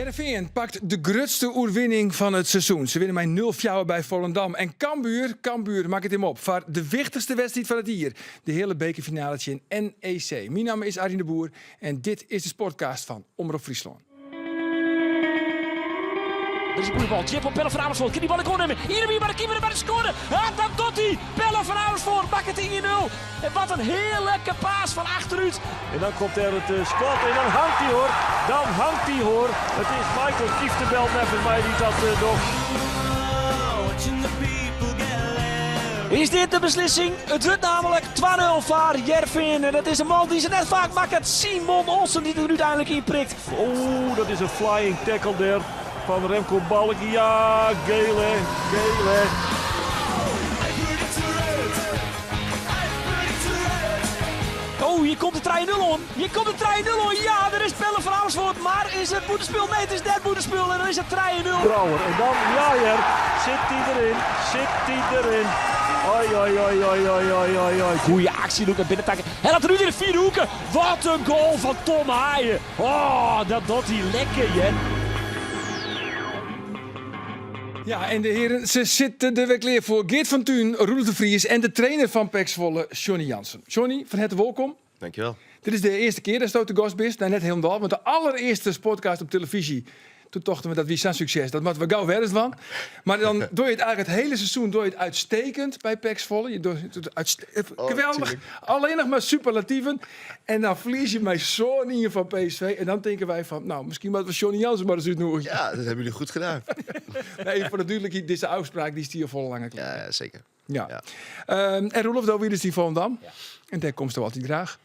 Heerenveen pakt de grootste oerwinning van het seizoen. Ze winnen met 0-4 bij Volendam. En Cambuur maakt het hem op voor de wichtigste wedstrijd van het jaar. De hele bekerfinaletje in NEC. Mijn naam is Arjen de Boer en dit is de sportcast van Omroep Friesland. Er is een goede bal. Chip op Pelle van Amersfoort. Kan die bal gewoon nemen? Hier bij de keeper bij de scoren. Ah, dat doet hij. Pelle van Amersfoort maakt het 1-0. En wat een heerlijke paas van achteruit. En dan komt er het schot en dan hangt hij hoor. Dan hangt hij hoor. Het is Michael Kieftenbelt nevens mij die dat nog. Is dit de beslissing? Het wordt namelijk 2-0 voor Heerenveen. En dat is een man die ze net vaak maakt. Simon Olsen die er uiteindelijk in prikt. Oeh, dat is een flying tackle daar van Remco Balk. Ja, gele. Oh, hier komt de 3-0 on. Hier komt de 3-0 on. Ja, er is Pelle van Amersfoort. Maar is het boetespel? Nee, het is net boetespel. En dan is het 3-0. Brouwer. En dan Jajer. Zit hij erin. Oi. Goeie actie, Luc, naar binnen takken. Hij laat er nu in de vierde hoeken. Wat een goal van Tom Haaien. Oh, dat doet hij lekker, Jen. Ja, en de heren, ze zitten er weer klaar voor. Geert van Thuin, Roelof de Vries en de trainer van PEC Zwolle, Johnny Jansen. Johnny, van harte welkom. Dankjewel. Dit is de eerste keer dat je de gast bent. Nou, net helemaal, want de allereerste sportcast op televisie. Toen dachten we dat wie zo'n succes. Dat moeten we gauw werden van. Maar dan doe je het eigenlijk het hele seizoen doe je het uitstekend bij PEC Zwolle. Je doet het geweldig. Tuurlijk. Alleen nog maar superlatieven. En dan verlies je mij zo in van PSV. En dan denken wij van, nou, misschien moeten we Johnny Jansen maar eens uitnodigen. Ja, dat hebben jullie goed gedaan. Nee, voor natuurlijk deze uitspraak die is hier vol lange klaar. Ja, zeker. Ja. Ja. En Roelof, daar weer is die Volendam. Ja. En daar komt ze altijd graag.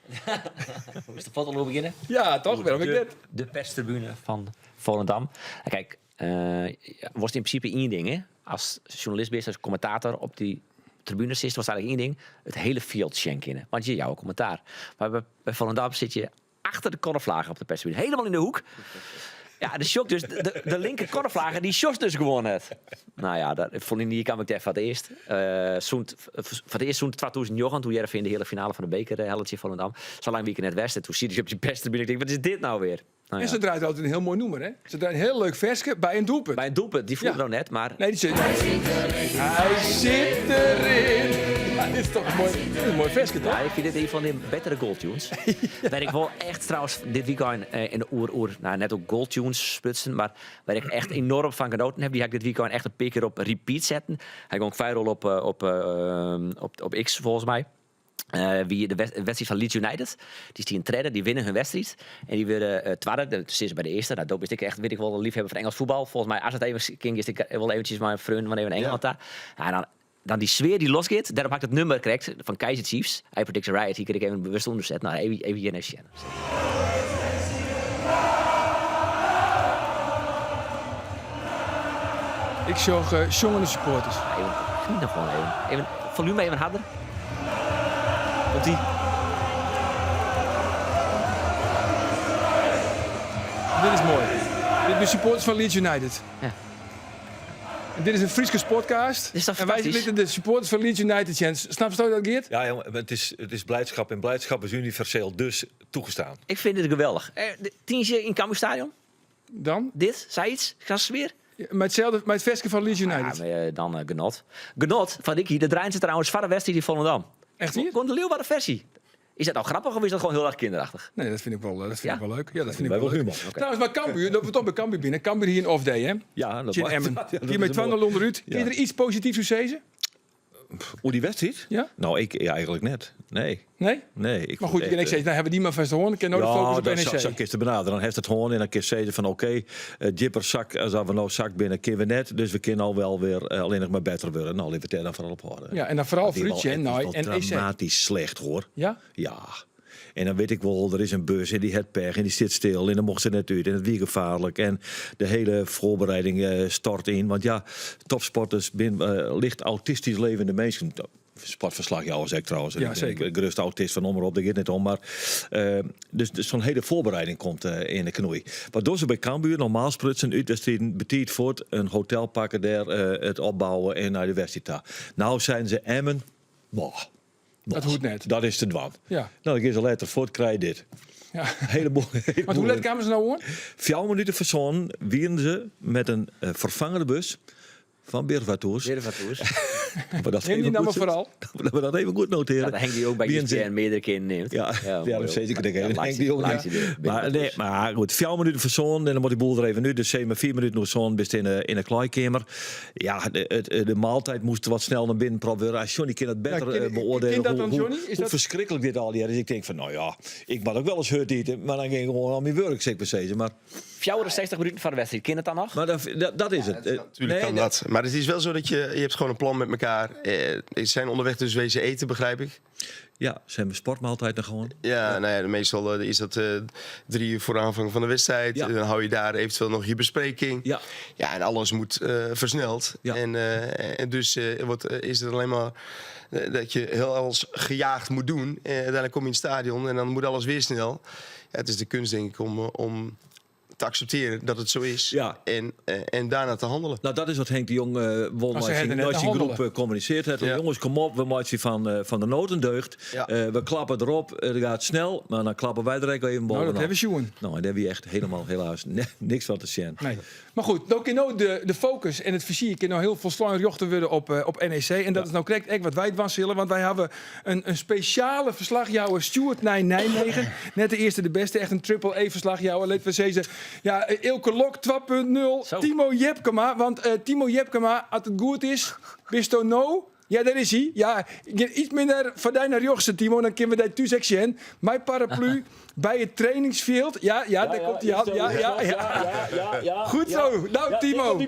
Hoe is de foto al beginnen? Ja, toch? Waarom ik dit? De perstribune van Volendam. Kijk, was in principe één ding, hè? Als journalist bent, als commentator op die tribune zit, was eigenlijk één ding: het hele field schenken. Want je jouw commentaar. Maar bij Volendam zit je achter de korfvlagen op de perstribune, helemaal in de hoek. Ja, de shock dus. De linker korfvlager, die shots dus gewoon net. Nou ja, dat vond ik niet, kan ik daar voor het eerst. Voor het eerst zo'n 2009, toen Heerenveen de hele finale van de beker helletje Volendam. Zo lang weekend net Westen. Toen zie je dus op je perstribune. Ik denk, wat is dit nou weer? Nou, En ze draait altijd een heel mooi noemer, hè? Ze draait een heel leuk versje bij een doelpunt. bij een doelpunt, die vroeg Ja. nou net, maar... Nee, die zit erin. Hij zit erin. Ja, dit is toch een mooi versje, toch? Ja, ik vind dit een van de betere goaltunes. Waar ik wel echt trouwens dit weekend in de nou net ook goaltunes splitsen, maar waar ik echt enorm van genoten heb, die ga ik dit weekend echt een paar keer op repeat zetten. Hij ging ook viral op X volgens mij. Wie de wedstrijd van Leeds United. Die is die in treden, die winnen hun wedstrijd. En die werden tweede, dus is bij de eerste. Nou, dat is ik echt, weet ik wel, een liefhebber van Engels voetbal. Volgens mij, als het even ging, is ik wel eventjes mijn vriend van even Engeland daar. Ja, dan die sfeer die losgaat. Daarom had ik het nummer correct van Kaizer Chiefs. I Predict a Riot. Hier kreeg ik even bewust onderzet. Nou, even hier naar Shannon. Ik zag jongere supporters. Even, geniet nog gewoon even. Volume even harder. Komt die? Dit is mooi. Dit zijn de supporters van Leeds United. Ja. En dit is een Friese sportcast. Dit is toch en wij fantastisch? zitten de supporters van Leeds United, Jens. Snap je dat, Geert? Ja, jongen, het is blijdschap en blijdschap is universeel, dus toegestaan. Ik vind dit geweldig. Tientje in Cambuur Stadion. Dan? Dit, zei iets? Gas weer? Met het versje van Leeds United. Ja, maar, dan Genot. Genot van Dikkie, de draaien ze trouwens van de wedstrijd in Volendam. Echt hier? Gewoon de leeuwbare versie. Is dat nou grappig of is dat gewoon heel erg kinderachtig? Nee, dat vind ik wel, Ja? ik wel leuk. Ja, dat vind ik Wij wel wel leuk. humor. Trouwens, maar Cambuur, dat we toch bij Cambuur binnen. Cambuur hier in off-day, hè? Ja, dat In mag. Emmen. Ja, dat Hier met is mooi. 2-0 onderuit. Kun je er iets positiefs u zeggen? Hoe die wedstrijd? Ja? Nou, eigenlijk net. Nee. Nee? Nee. Maar goed, je kan ik zeggen, nou hebben we die maar vast te horen. Ik kan nooit focussen op dan NEC. zou ik te benaderen. Dan heeft het gewoon en dan kun je zeggen van oké, Jipper zak, als we nou zak binnen, kunnen we net. Dus we kunnen al wel weer alleen nog maar beter worden. Nou, liever daar dan vooral op horen. Ja, en dan vooral Die wel Fruitje en echt Naai wel en EC. dramatisch slecht hoor. Ja? Ja. En dan weet ik wel, er is een bus en die het pech en die zit stil en dan mocht ze net uit en het weer gevaarlijk. En de hele voorbereiding stort in. Want ja, topsporters licht autistisch levende mensen. Sportverslag, jou zeg ik trouwens. Ja, zeker. Ik gerust autist van Omroep, daar gaat het niet om. Maar, dus zo'n hele voorbereiding komt in de knoei. Waardoor ze bij Cambuur normaal sprutsen uitwedstrijden betiet voort, een hotel pakken daar, het opbouwen en naar de wedstrijd. Nou zijn ze Emmen. Boah. Dat hoeft net. Dat is te dwan. Ja. Nou, dan is ze later voort, krijg je dit. Ja. Heleboel. Want hoe laat kwamen ze nou hoor? 4 minuten verzonnen wieren ze met een vervangende bus van Beervatours. Neem die nou maar vooral. Dat we dat even goed noteren. Ja, dan hangt die ook bij ESPN meerdere keren neemt. Ja, dat zeker. Langs Maar goed, 4 minuten verzonnen en dan moet die boel er even nu. Dus 4 minuten nog zo'n best in een kleikamer. Ja, de maaltijd moest wat snel naar binnen proberen. Als Johnny kan het beter beoordelen hoe verschrikkelijk dit al is. Dus ik denk van, nou ja, ik mag ook wel eens hut eten, maar dan ging ik gewoon aan mijn werk, zeg maar zeggen. Maar 60 minuten van de wedstrijd, ken het dan nog? Maar dat is het. Natuurlijk kan dat. Maar het is wel zo dat je hebt gewoon een plan met elkaar. Ze zijn onderweg dus wezen eten, begrijp ik. Ja, ze hebben sportmaaltijd dan gewoon. Ja, nou ja, meestal is dat 3 uur voor aanvang van de wedstrijd. Ja. Dan hou je daar eventueel nog je bespreking. Ja. Ja, en alles moet versneld. Ja. En dus is het alleen maar dat je heel alles gejaagd moet doen. Uiteindelijk kom je in het stadion en dan moet alles weer snel. Ja, het is de kunst, denk ik, om te accepteren dat het zo is. Ja. En daarna te handelen. Nou, dat is wat Henk de Jong won als hadden net je te groep handelen. communiceert. Het. Ja. Jongens, kom op, we maken van de nood een deugd. Ja. We klappen erop, het gaat snel, maar dan klappen wij er ook even Nou, bovenop. dat hebben we Sjoen. Nou, en daar heb je echt helemaal helaas niks van te zien. Nee. Maar goed, nou kan nou de focus en het vizier kan nou heel veel slaan jochten worden op NEC. En dat is nou correct echt wat wij het was willen. Want wij hebben een speciale verslagjouwer, Stuart Nijmegen. Net de eerste, de beste. Echt een triple-E-verslagjouwer. Laten we zeggen, ja, Ilke Lok 2.0. Timo Jepkema. Want Timo Jepkema, als het goed is, bist du no? Ja, daar is hij. Ja, iets minder van die naar Jochsen, Timo. Dan kunnen we dat thuis zien. Mijn paraplu bij het trainingsveld. Ja, daar komt hij aan. Ja. Goed zo. Nou, Timo.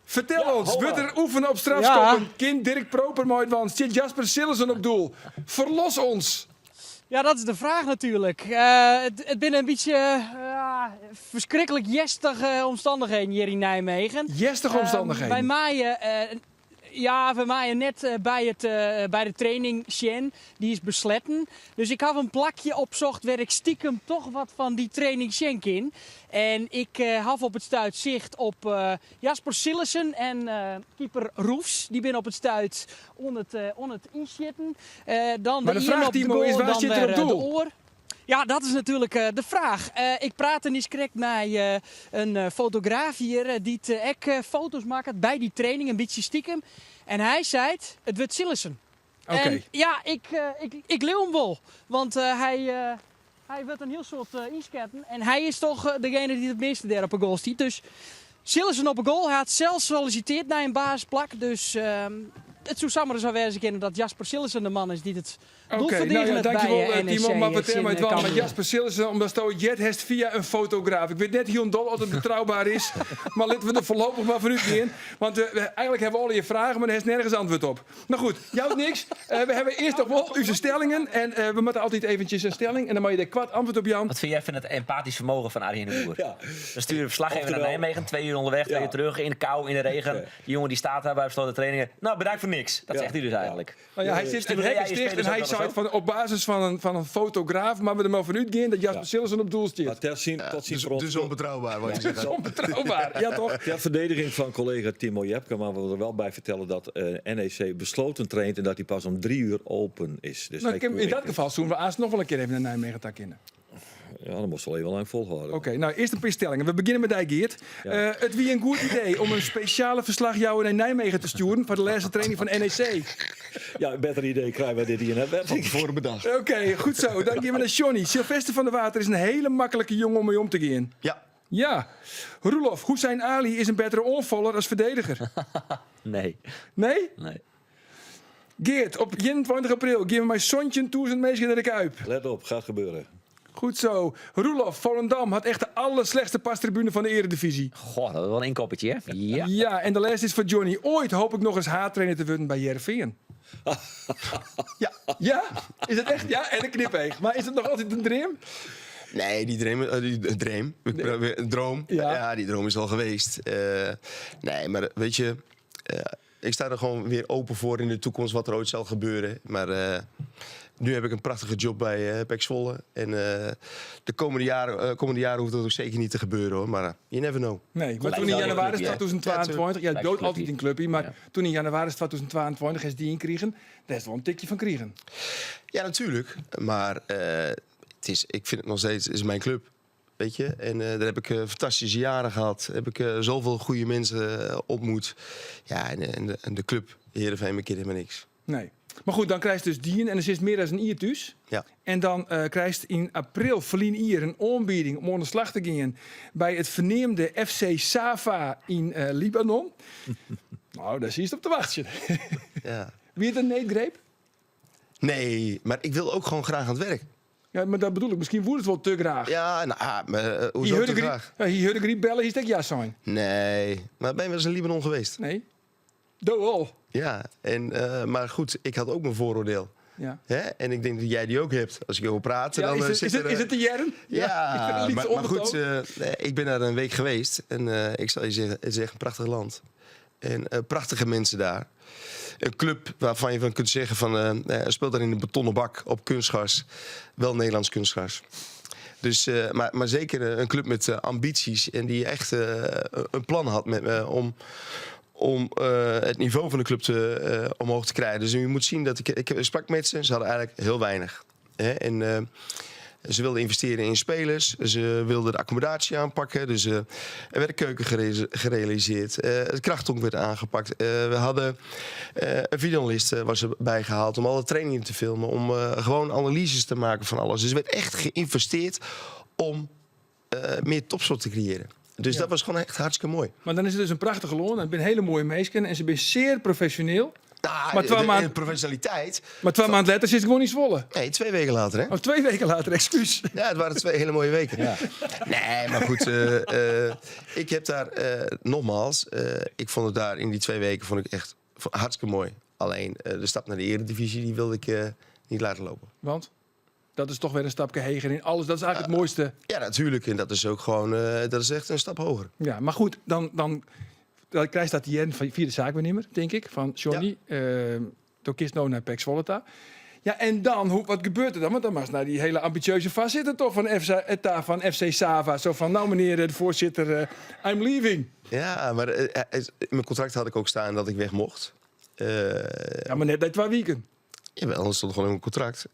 Vertel ons, wordt er oefenen op strafstoppen? Kind Dirk Proper mooi want zit Jasper Sillissen op doel? Verlos ons. Ja, dat is de vraag natuurlijk. Het binnen een beetje verschrikkelijk jestige omstandigheden hier in Nijmegen. Jestige omstandigheden. Wij maaien, we maaien net bij de training Sjen. Die is besletten. Dus ik had een plakje opzocht waar ik stiekem toch wat van die training Sjen in. En ik had op het stuit zicht op Jasper Sillissen en keeper Roefs. Die ben op het stuit onder het inzitten. Dan maar de Ian vraag, op de Timo, goal, is waar dan zit er op weer, de doel? oor. Ja, dat is natuurlijk de vraag. Ik praatte eens correct met een fotograaf hier die foto's maakt bij die training, een beetje stiekem. En hij zei het wordt Sillissen. Oké. En ja, ik leeuw hem wel. Want hij wordt een heel soort inschatten. En hij is toch degene die het meeste daar op een goal stiet. Dus Sillissen op een goal. Hij had zelfs solliciteerd naar een basisplak. Dus het zou samen zo wezen kunnen dat Jasper Sillissen de man is die het doel verdedigt dankjewel bij NEC. Timo. Maar vertel mij het wel. Maar Cambuur. Jasper Sillissen, omdat het jet heeft via een fotograaf. Ik weet net heel dol of het betrouwbaar is. Maar laten we er voorlopig maar vanuit gaan. Want eigenlijk hebben we al je vragen, maar er is nergens antwoord op. Nou goed, jou niks. We hebben eerst nog wel onze stellingen. En we moeten altijd eventjes een stelling. En dan moet je er kwart antwoord op, Jan. Wat vind jij van het empathisch vermogen van Arjen de Boer? Ja. Dan sturen we verslaggever naar Nijmegen, 2 uur onderweg, 2 uur terug, in de kou, in de regen. Die jongen die staat daar bij besloten trainingen. Nou, bedankt voor niks. Dat zegt hij dus eigenlijk. Nou ja, hij zit in En de jij hekken sticht en spelers ook hij wel zei eens van op basis van een fotograaf, maar we er maar vanuit gaan dat Jasper Sillissen op doel Maar staat. tot ziens Dus onbetrouwbaar wat je zegt. Onbetrouwbaar, ja toch? ter verdediging van collega Timo Jepke, maar we er wel bij vertellen dat NEC besloten traint en dat hij pas om 3 uur open is. Dus Nou, in dat geval zullen we Aas nog wel een keer even naar Nijmegen takken. ja, dan moest wel even lang volhouden. Oké, nou eerst een paar stellingen. We beginnen met die Geert. Het wie een goed idee om een speciale verslagjouwer naar Nijmegen te sturen voor de laatste training van NEC. Ja, een beter idee krijgen wij dit hier net. Van tevoren bedacht. Oké, goed zo. Dan gaan we naar Johnny. Sylvester van der Water is een hele makkelijke jongen om mee om te gaan. Ja. Ja. Roelof, Hussein Ali is een betere onvaller als verdediger. Nee. Nee? Nee. Geert, op 21 april geven we mijn zoontje 1000 mensen naar de Kuip. Let op, gaat gebeuren. Goed zo. Roelof, Volendam had echt de allerslechtste pastribune van de eredivisie. Goh, dat is wel een inkoppertje, hè? Ja. Ja, en de laatste is voor Johnny. Ooit hoop ik nog eens haattrainer te worden bij Heerenveen. Ja. Ja? Is het echt? Ja, en een knipeeg. Maar is het nog altijd een droom? Nee, die droom. Ja. Ja, die droom is al geweest. Nee, maar weet je, ik sta er gewoon weer open voor in de toekomst wat er ooit zal gebeuren. Maar nu heb ik een prachtige job bij PEC Zwolle. En de komende jaren hoeft dat ook zeker niet te gebeuren, hoor. Maar you never know. Nee, maar toen in wel januari een clubje, 2022, ja, Lijkt dood een altijd clubje. een clubje, maar Ja. toen in januari 2022 is die inkregen, daar is wel een tikje van kregen. Ja, natuurlijk. Maar ik vind het nog steeds is mijn club. Weet je? En daar heb ik fantastische jaren gehad. Heb ik zoveel goede mensen ontmoet. Ja, en de club, Heerenveen, mijn kind helemaal niks. Nee. Maar goed, dan krijgt dus dien en er is meer dan een ier thuis. Ja. En dan krijgt in april verlien ier een aanbieding om aan de slag te gaan bij het verneemde FC Sava in Libanon. Nou, daar zie je het op te wachten. Ja. Wie het een neetgreep? Nee, maar ik wil ook gewoon graag aan het werk. Ja, maar dat bedoel ik. Misschien wordt het wel te graag. Ja, nou, maar hoezo te graag? Hier hoorde griep bellen, hier stek ja zijn. Nee, maar ben je wel eens in Libanon geweest? Nee. Doe al. Ja, maar goed, ik had ook mijn vooroordeel. Ja. Hè? En ik denk dat jij die ook hebt. Als ik over praat, Ja, dan is het de jern? Ja, ik vind het liefst maar goed, ondertoon. ik ben daar een week geweest. En ik zal je zeggen, het is echt een prachtig land. En prachtige mensen daar. Een club waarvan je van kunt zeggen van... speelt daar in een betonnen bak op kunstgras. Wel Nederlands kunstgras. Dus, maar zeker een club met ambities. En die echt een plan had met me om het niveau van de club omhoog te krijgen. Dus je moet zien dat ik sprak met ze. Ze hadden eigenlijk heel weinig. Hè? En ze wilden investeren in spelers. Ze wilden de accommodatie aanpakken. Dus er werd een keuken gerealiseerd. Het krachtonk werd aangepakt. We hadden een videoanalist was erbij gehaald om alle trainingen te filmen. Om gewoon analyses te maken van alles. Dus er werd echt geïnvesteerd om meer topsport te creëren. Dus dat was gewoon echt hartstikke mooi. Maar dan is het dus een prachtige loon. En ik ben hele mooie meisken. En ze zijn zeer professioneel. Nou, Maar 2 maanden- de professionaliteit. Maar 2 maanden later zit ik gewoon niet zwollen. Nee, 2 weken later, hè? Of 2 weken later, excuus. Ja, het waren 2 hele mooie weken. Ja. Nee, maar goed. Ik heb daar, nogmaals, ik vond het daar in die 2 weken vond ik echt hartstikke mooi. Alleen de stap naar de Eredivisie, die wilde ik niet laten lopen. Want dat is toch weer een stapje heger in alles. Dat is eigenlijk het mooiste. Ja, natuurlijk. En dat is ook gewoon, dat is echt een stap hoger. Ja, maar goed, dan krijgt dat die via de zaakwaarnemer, denk ik, van Johnny. Door kist nou naar PEC Zwolle. Ja, en dan, wat gebeurt er dan? Want dan was naar die hele ambitieuze voorzitter toch van FC Sava. Zo van, nou meneer de voorzitter, I'm leaving. Ja, maar in mijn contract had ik ook staan dat ik weg mocht. Ja, maar net 2 weken. Jawel, anders stond het gewoon in mijn contract.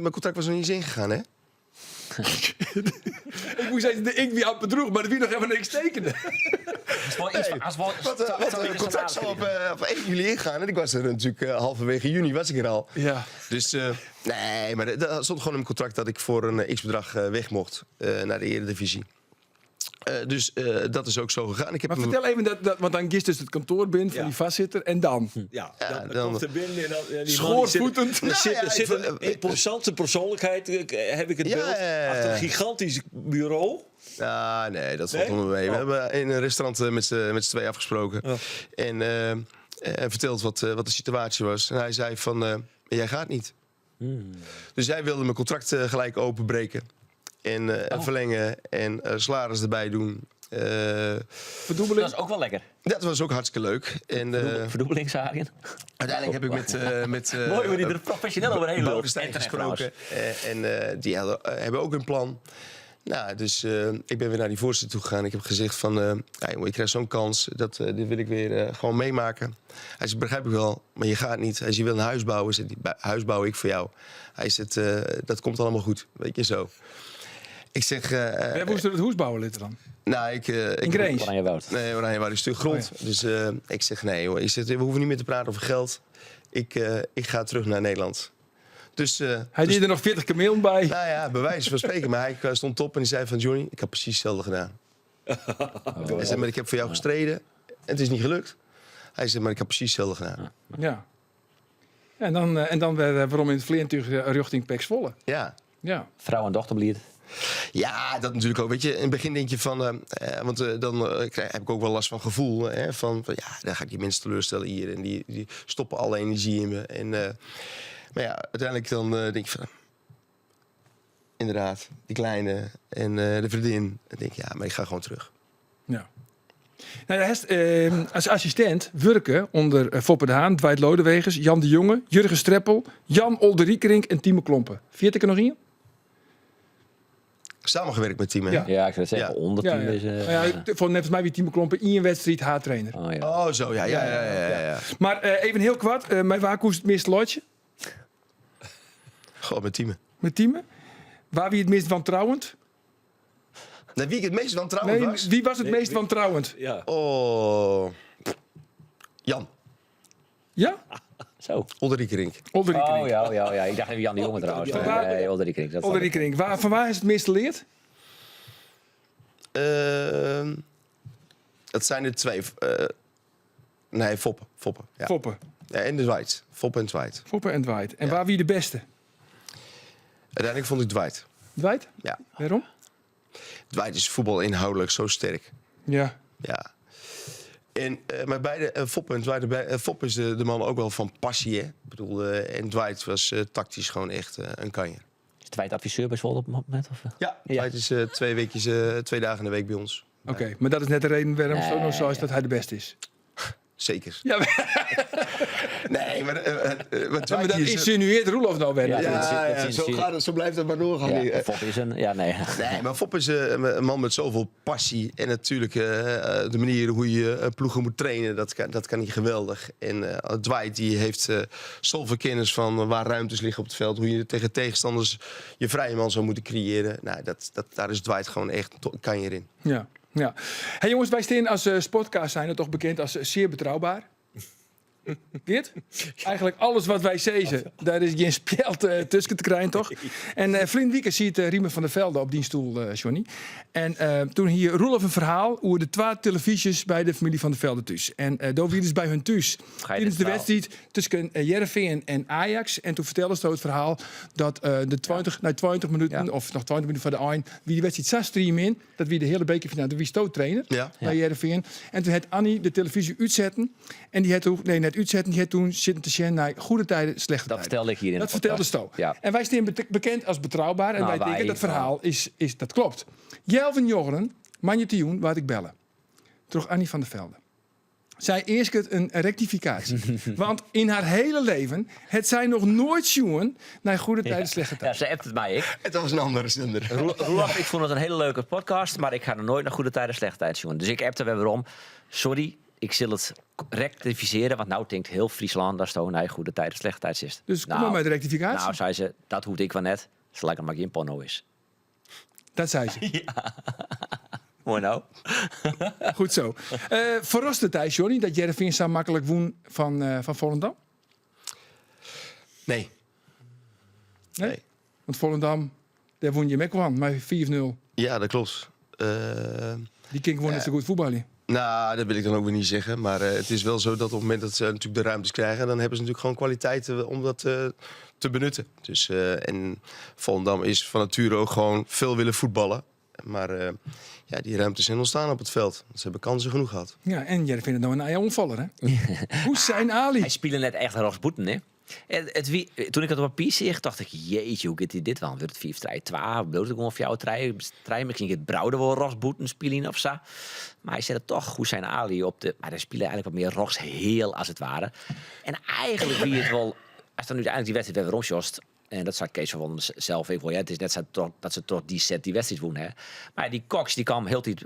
Mijn contract was nog niet eens ingegaan, hè? Ik moest even de ink wie aan bedroeg, maar er wie nog helemaal niks tekenen. Want het contract zal op 1 juli ingaan. En ik was er natuurlijk halverwege juni was ik er al. Ja. Dus nee, maar dat stond gewoon in mijn contract dat ik voor een x-bedrag weg mocht naar de Eredivisie. Dus dat is ook zo gegaan. Maar vertel even, want dan gist dus het kantoor binnen van die vastzitter en dan? Ja, Ja, dan komt er binnen en dan die Schoorvoetend. man die zit, Nou er zit een imposante persoonlijkheid, heb ik het Ja, beeld, ja. achter een gigantisch bureau. Ah, nee, dat valt Nee? wel mee. We Oh. hebben in een restaurant met z'n tweeën afgesproken. Ja. En verteld wat de situatie was. En hij zei van, jij gaat niet. Dus hij wilde mijn contract gelijk openbreken. En verlengen en salaris erbij doen. Verdubbeling. Dat is ook wel lekker. Dat was ook hartstikke leuk. En Verdoebelingszaken. uiteindelijk heb ik met Mooi hoe die er professioneel overheen loopt. Bovenstein En terecht gesproken. En die hebben ook een plan. Nou, dus ik ben weer naar die voorzitter toe gegaan. Ik heb gezegd van, jongen, ik krijg zo'n kans. Dit wil ik weer gewoon meemaken. Hij zei, begrijp ik wel, maar je gaat niet. Hij zei, je wil een huis bouwen. Hij zei, huis bouw ik voor jou. Hij zei, dat komt allemaal goed. Weet je zo. Ik zeg... Hoe moest het hoes bouwen litten dan? nou, ik In Grace? Oranje Woud. Nee, Oranje Woud is een stuk grond. Oh Dus ik zeg, nee hoor. Ik zeg, we hoeven niet meer te praten over geld. Ik ga terug naar Nederland. Dus... Hij deed er nog 40 kameel bij. Nou ja, bij wijze van spreken. Maar hij stond op en hij zei van... Johnny, ik heb precies hetzelfde gedaan. Hij zei, maar ik heb voor jou gestreden. En het is niet gelukt. Hij zei, maar ik heb precies hetzelfde gedaan. Ja. En dan waarom in het vleertuig richting PEC Zwolle. Ja. Ja. Vrouw en dochter bliert. Ja, dat natuurlijk ook. Weet je, in het begin denk je van... want dan heb ik ook wel last van gevoel. Van ja, dan ga ik die mensen teleurstellen hier. En die stoppen alle energie in me. En, maar ja, uiteindelijk dan denk je van... Inderdaad, die kleine en de vriendin. Dan denk je, ja, maar ik ga gewoon terug. Ja. Nou, hij heeft als assistent werken onder Foppe de Haan, Dwight Lodewegers, Jan de Jonge, Jurgen Streppel, Jan Olderiekerink en Timo Klompen. Viert ik er nog in? Samengewerkt met team, hè? Ja. Ja, ik zou zeggen, Ja. 100 Ja, team ja. is... Nou ja, volgens mij wie Timo Klompen in een wedstrijd haartrainer. Oh, ja. Oh, zo, ja. Maar even heel kwart, mijn waar koest het meest lotje Gewoon met teamen. met Timo. Waar wie het meest wantrouwend? Nou, wie ik het meest wantrouwend Nee, was? wie was het meest wantrouwend? Ja. Oh, Jan. Ja? Zo. Ulrich Rink. Ulrich Rink. Oh ja. Ik dacht even Jan de Jonge trouwens. waar- Nee, Ulrich Rink. Dat Ulrich Rink. Van waar is het meest geleerd? Het zijn er 2. Nee, Foppen. Ja. Foppen. Ja, en de Dwight. Foppen en Dwight. Foppen en Dwight. En Ja. waar wie de beste? Uiteindelijk vond ik Dwight. Dwight? Ja. Waarom? Dwight is voetbal inhoudelijk zo sterk. Ja. Ja. En, maar beide, Foppen en Dwight, Foppen is de man ook wel van passie. Hè? Ik bedoel, en Dwight was tactisch gewoon echt een kanjer. Is het adviseur bij Zwolle op het moment? Of? Ja, Dwight is 2 dagen in de week bij ons. Oké, maar dat is net de reden waarom Nee. het nog zo is dat hij de beste is. Zeker. Ja, Nee, maar maar Dwight dat is... insinueert Roelof nou weer. Ja, natuurlijk. dat is- zo blijft het maar doorgaan. Ja, Fop is een... Ja, nee. Nee, maar Fop is een man met zoveel passie. En natuurlijk de manier hoe je ploegen moet trainen, dat kan niet geweldig. En Dwight die heeft zoveel kennis van waar ruimtes liggen op het veld. Hoe je tegen tegenstanders je vrije man zou moeten creëren. Nou, daar is Dwight gewoon echt kan je erin. Ja. Ja. Hey jongens, wij staan als sportcast zijn er toch bekend als zeer betrouwbaar. Weet? Eigenlijk alles wat wij zeggen, daar is geen speld tussen te krijgen, toch? En Flint Wieke ziet Riemen van der Velde op die stoel, Johnny. En toen hier Roelof een verhaal over de 2 televisies bij de familie van der Velde thuis. En daar wie dus bij hun thuis. Tijdens de wedstrijd tussen Heerenveen en Ajax. En toen vertelde ze het verhaal dat na 20 minuten, of nog 20 minuten van de eind, wie die wedstrijd zou streamen in, dat wie de hele bekerfinale, de wie stoot trainen Ja. bij Heerenveen. En toen had Annie de televisie uitzetten. En die had toen, net uitzetten, die had toen zitten te zien naar goede tijden, slechte Dat tijden. vertelde ik hier in Dat de vertelde podcast. Sto. Ja. En wij staan bekend als betrouwbaar. En Nou, wij denken wij- dat verhaal is dat klopt. Jelven Jongeren, Manjetioen, waar ik bellen. Terug Annie van der Velde. Zij eerst het een rectificatie. Want in haar hele leven het zij nog nooit zien naar goede tijden, slechte Ja, tijden. ze appt het mij, ik. Het was een andere zender. Roelof, ik vond het een hele leuke podcast, maar ik ga er nooit naar goede tijden, slechte tijden zien. Dus ik appte weer waarom. Sorry, ik zal het rectificeren, want nou denkt heel Friesland dat het naar goede tijden, slechte tijden is. Dus kom maar met de rectificatie. Nou, zei ze, dat hoeft ik wel net, zolang het maar geen porno is. Dat zei ze. Mooi nou. Goed zo. Verrast het hij, Johnny, dat Heerenveen zo makkelijk won van Volendam? Nee. Nee? Want Volendam, daar won je met kwam, maar 4-0. Ja, dat klopt. Die ging gewoon net zo goed voetballen. Nou, dat wil ik dan ook weer niet zeggen. Maar het is wel zo dat op het moment dat ze natuurlijk de ruimtes krijgen, dan hebben ze natuurlijk gewoon kwaliteiten om dat te benutten. Dus, en Volendam is van nature ook gewoon veel willen voetballen. Maar ja, die ruimtes zijn ontstaan op het veld. Ze hebben kansen genoeg gehad. Ja, en Heerenveen is nou een eigen onvaller, hè? Hoe zijn Ali? Hij speelde net echt rechtsboeten, hè? Toen ik het op papier zag, dacht ik, jeetje, hoe gaat hij dit wel? Wordt het 4-3-2? Wil ik gewoon voor jou trein? Misschien het Brouwer wel rechtsboeten spelen of zo. Maar hij zette toch goed zijn Ali op de... Maar hij speelde eigenlijk wat meer rechts heel, als het ware. En eigenlijk wie het wel... Als dan nu uiteindelijk die wedstrijd weer rondjost... En dat zei Kees van zelf even. Ja, het is net zo dat ze toch die set die wedstrijd wonen. Hè. Maar die Cox die kwam heel tijd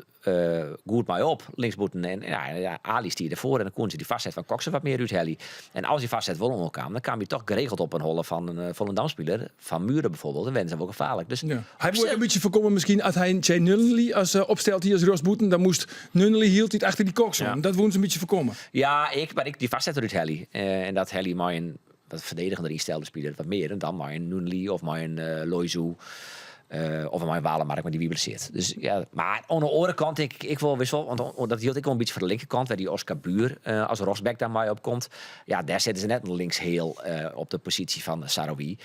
goed mij op. Linksboeten. En ja, Ali stierde ervoor. En dan kon ze die vastzet van Cox er wat meer uit Helly. En als die vastzet wel omkwam, dan kwam hij toch geregeld op een holle van een Volendam-speler. Van Muren bijvoorbeeld. En werden ze ook gevaarlijk. Dus Ja. Hij moet een beetje voorkomen misschien als hij Jay Nunnally als opstelt hier als Rosboeten. Dan moest Nunnally hield hij het achter die Cox aan. Ja. Dat woont ze een beetje voorkomen. ja, ik die vastzet uit Helly. En dat Helly maar een wat verdedigender instelde speler wat meer. En dan maar een Nunnally of maar een Loizu. Of een Walemark, maar die wie blesseert. Dus ja, maar aan de andere kant, ik wil wissel, want dat hield ik wel een beetje voor de linkerkant, waar die Oscar Buur als Rosbeck daar maar op komt. Ja, daar zetten ze net links heel op de positie van Saroui.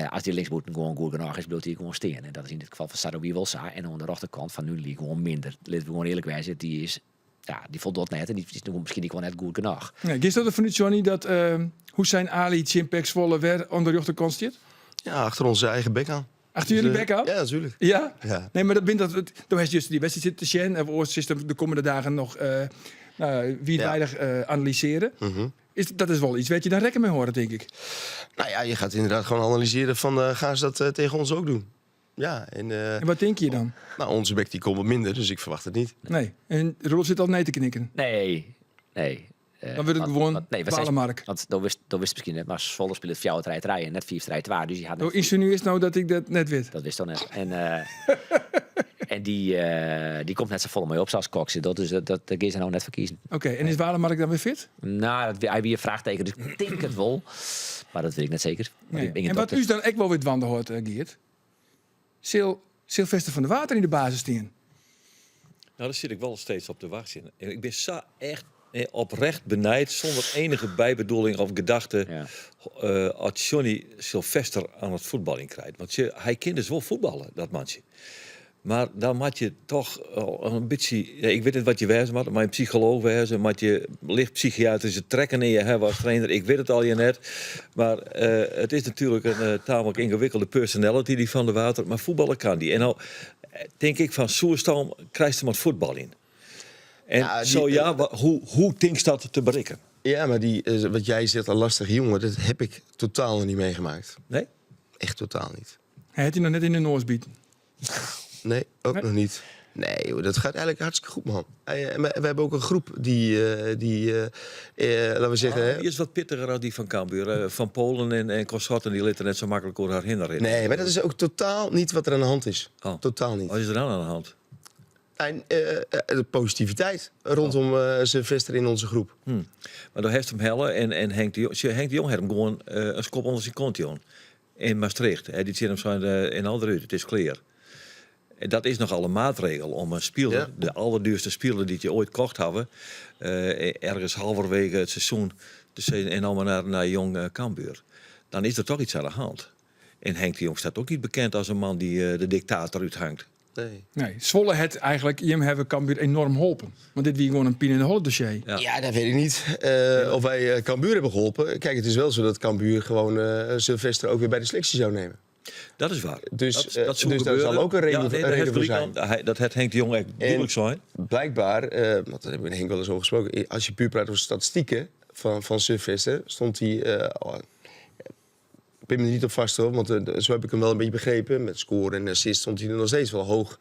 Als die linksboet gewoon goed genoeg is, bloot hij gewoon steen. En dat is in dit geval van Saroui wel saai. En aan de rechterkant van Nunnally gewoon minder. Laten we gewoon eerlijk wijzen, die is... Ja, die voldoet net en die is misschien niet gewoon net goed genoeg. Ja, is dat ervan uit, Johnny, dat Hussein Ali, Chimpex Volle weer onder de rechterkant zit? Ja, achter onze eigen bek aan. Achter jullie Dus, bek aan? Ja, natuurlijk. Ja? Ja. Nee, maar dat bent dat. Dan heeft dus die wedstrijd zitten te zien. En we zullen de komende dagen nog wie het weinig analyseren. Dat is wel iets wat je dan rekken mee horen, denk ik. Nou ja, je gaat inderdaad gewoon analyseren van gaan ze dat tegen ons ook doen? Ja, En wat denk je dan? nou, onze bek die komt wat minder, dus ik verwacht het niet. Nee. En Rolf zit al nee te knikken. Nee. Dan wordt het gewoon Walemark. Want dan wist misschien net, maar Zwolle speelt 4-3-3 en net 4-3-2. Dus die had Nou, insinueert nou dat ik dat net weet. dat wist toch net. En die komt net zo vol mee op zoals Cox. Dus dat gaat ze nou net verkiezen. Oké, en is Walemark dan weer fit? Nou, hij weer een vraagteken, dus ik denk het wel. Maar dat weet ik net zeker. Nee. En wat u dan ook wel weer wanden hoort, Geert. Sylvester van der Water in de basis staan. Nou, daar zit ik wel steeds op te wachten. Ik ben zo echt oprecht benijd, zonder enige bijbedoeling of gedachte, als Johnny Sylvester aan het voetballen krijgt. Want hij kan dus wel voetballen, dat mannetje. Maar dan moet je toch een beetje, ik weet niet wat je wezen moet, maar een psycholoog wezen, moet je licht psychiatrische trekken in je hebben als trainer. Ik weet het al je net. Maar het is natuurlijk een tamelijk ingewikkelde personality die van de Water, maar voetballen kan die. En nou denk ik van Soerstam krijgt hem wat voetbal in. En hoe denk je dat te bereiken? Ja, maar wat jij zegt, een lastige jongen, dat heb ik totaal nog niet meegemaakt. Nee? Echt totaal niet. Hij had hij nog net in de Noordsbiet. Nee, ook nog niet. Nee, joh, dat gaat eigenlijk hartstikke goed, man. We hebben ook een groep die laten we zeggen... Die is wat pittiger dan die van Cambuur. Van Polen en consorten, die litten net zo makkelijk door haar heen. Nee, maar dat is ook totaal niet wat er aan de hand is. Oh. Totaal niet. Wat is er dan aan de hand? En, de positiviteit rondom Sylvester in onze groep. Maar dan heeft hem Helle en Henk de Jong heeft hem gewoon een schop onder zijn kont, joh. In Maastricht. Die zit hem zo in Alderud, het is clear. En dat is nogal een maatregel om een speler, de allerduurste speler die je ooit kocht hebben, ergens halverwege het seizoen en allemaal naar Jong Cambuur. Dan is er toch iets aan de hand. En Henk de Jong staat ook niet bekend als een man die de dictator uithangt. Nee, Zwolle het eigenlijk, Jim hebben Cambuur enorm geholpen. Want dit wie gewoon een pin in de hol dossier. Ja, dat weet ik niet. Of wij Cambuur hebben geholpen. Kijk, het is wel zo dat Cambuur gewoon Sylvester ook weer bij de selectie zou nemen. Dat is waar. Dus daar zal ook een reden voor zijn. Dat het Henk de Jong echt duidelijk zijn. Blijkbaar, want daar hebben we met Henk wel eens over gesproken. Als je puur praat over statistieken van Sylvester, stond hij... ik ben me er niet op vast hoor, want zo heb ik hem wel een beetje begrepen. Met scoren en assist stond hij er nog steeds wel hoog.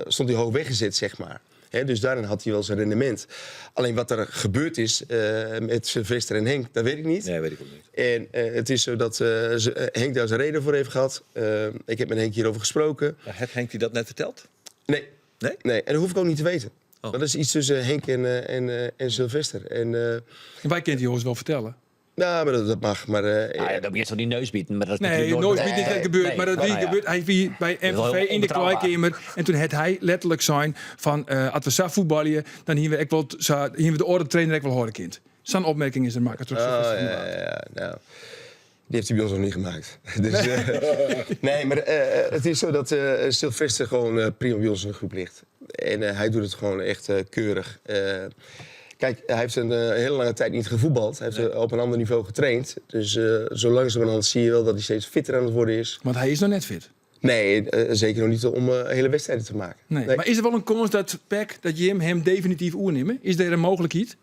Stond hij hoog weggezet, zeg maar. Dus daarin had hij wel zijn rendement. Alleen wat er gebeurd is met Sylvester en Henk, dat weet ik niet. Nee, weet ik ook niet. En het is zo dat Henk daar zijn reden voor heeft gehad. Ik heb met Henk hierover gesproken. Ja, heeft Henk die dat net verteld? Nee. En dat hoef ik ook niet te weten. Oh. Dat is iets tussen Henk en Sylvester. En wij kunnen die jongens wel vertellen. Nou, maar dat mag. Maar, dat moet je toch niet neus bieden. Maar dat is nee, nooit niet dat gebeurt. Nee, maar dat wie gebeurt. Hij wie bij MVV in de kleedkamer. En toen had hij letterlijk zijn van als we zo voetballen, dan hier we de orde trainer ik wel horen kind. Zo'n opmerking is er maken. Nou, die heeft hij bij ons nog niet gemaakt. Dus, nee, maar het is zo dat Sylvester gewoon prima bij ons in de groep ligt. En hij doet het gewoon echt keurig. Kijk, hij heeft een hele lange tijd niet gevoetbald. Hij heeft op een ander niveau getraind. Dus zo langzamerhand zie je wel dat hij steeds fitter aan het worden is. Want hij is nog net fit. Nee, zeker nog niet om hele wedstrijden te maken. Nee. Maar is er wel een kans dat Jim hem definitief oernemen? Is er een mogelijkheid?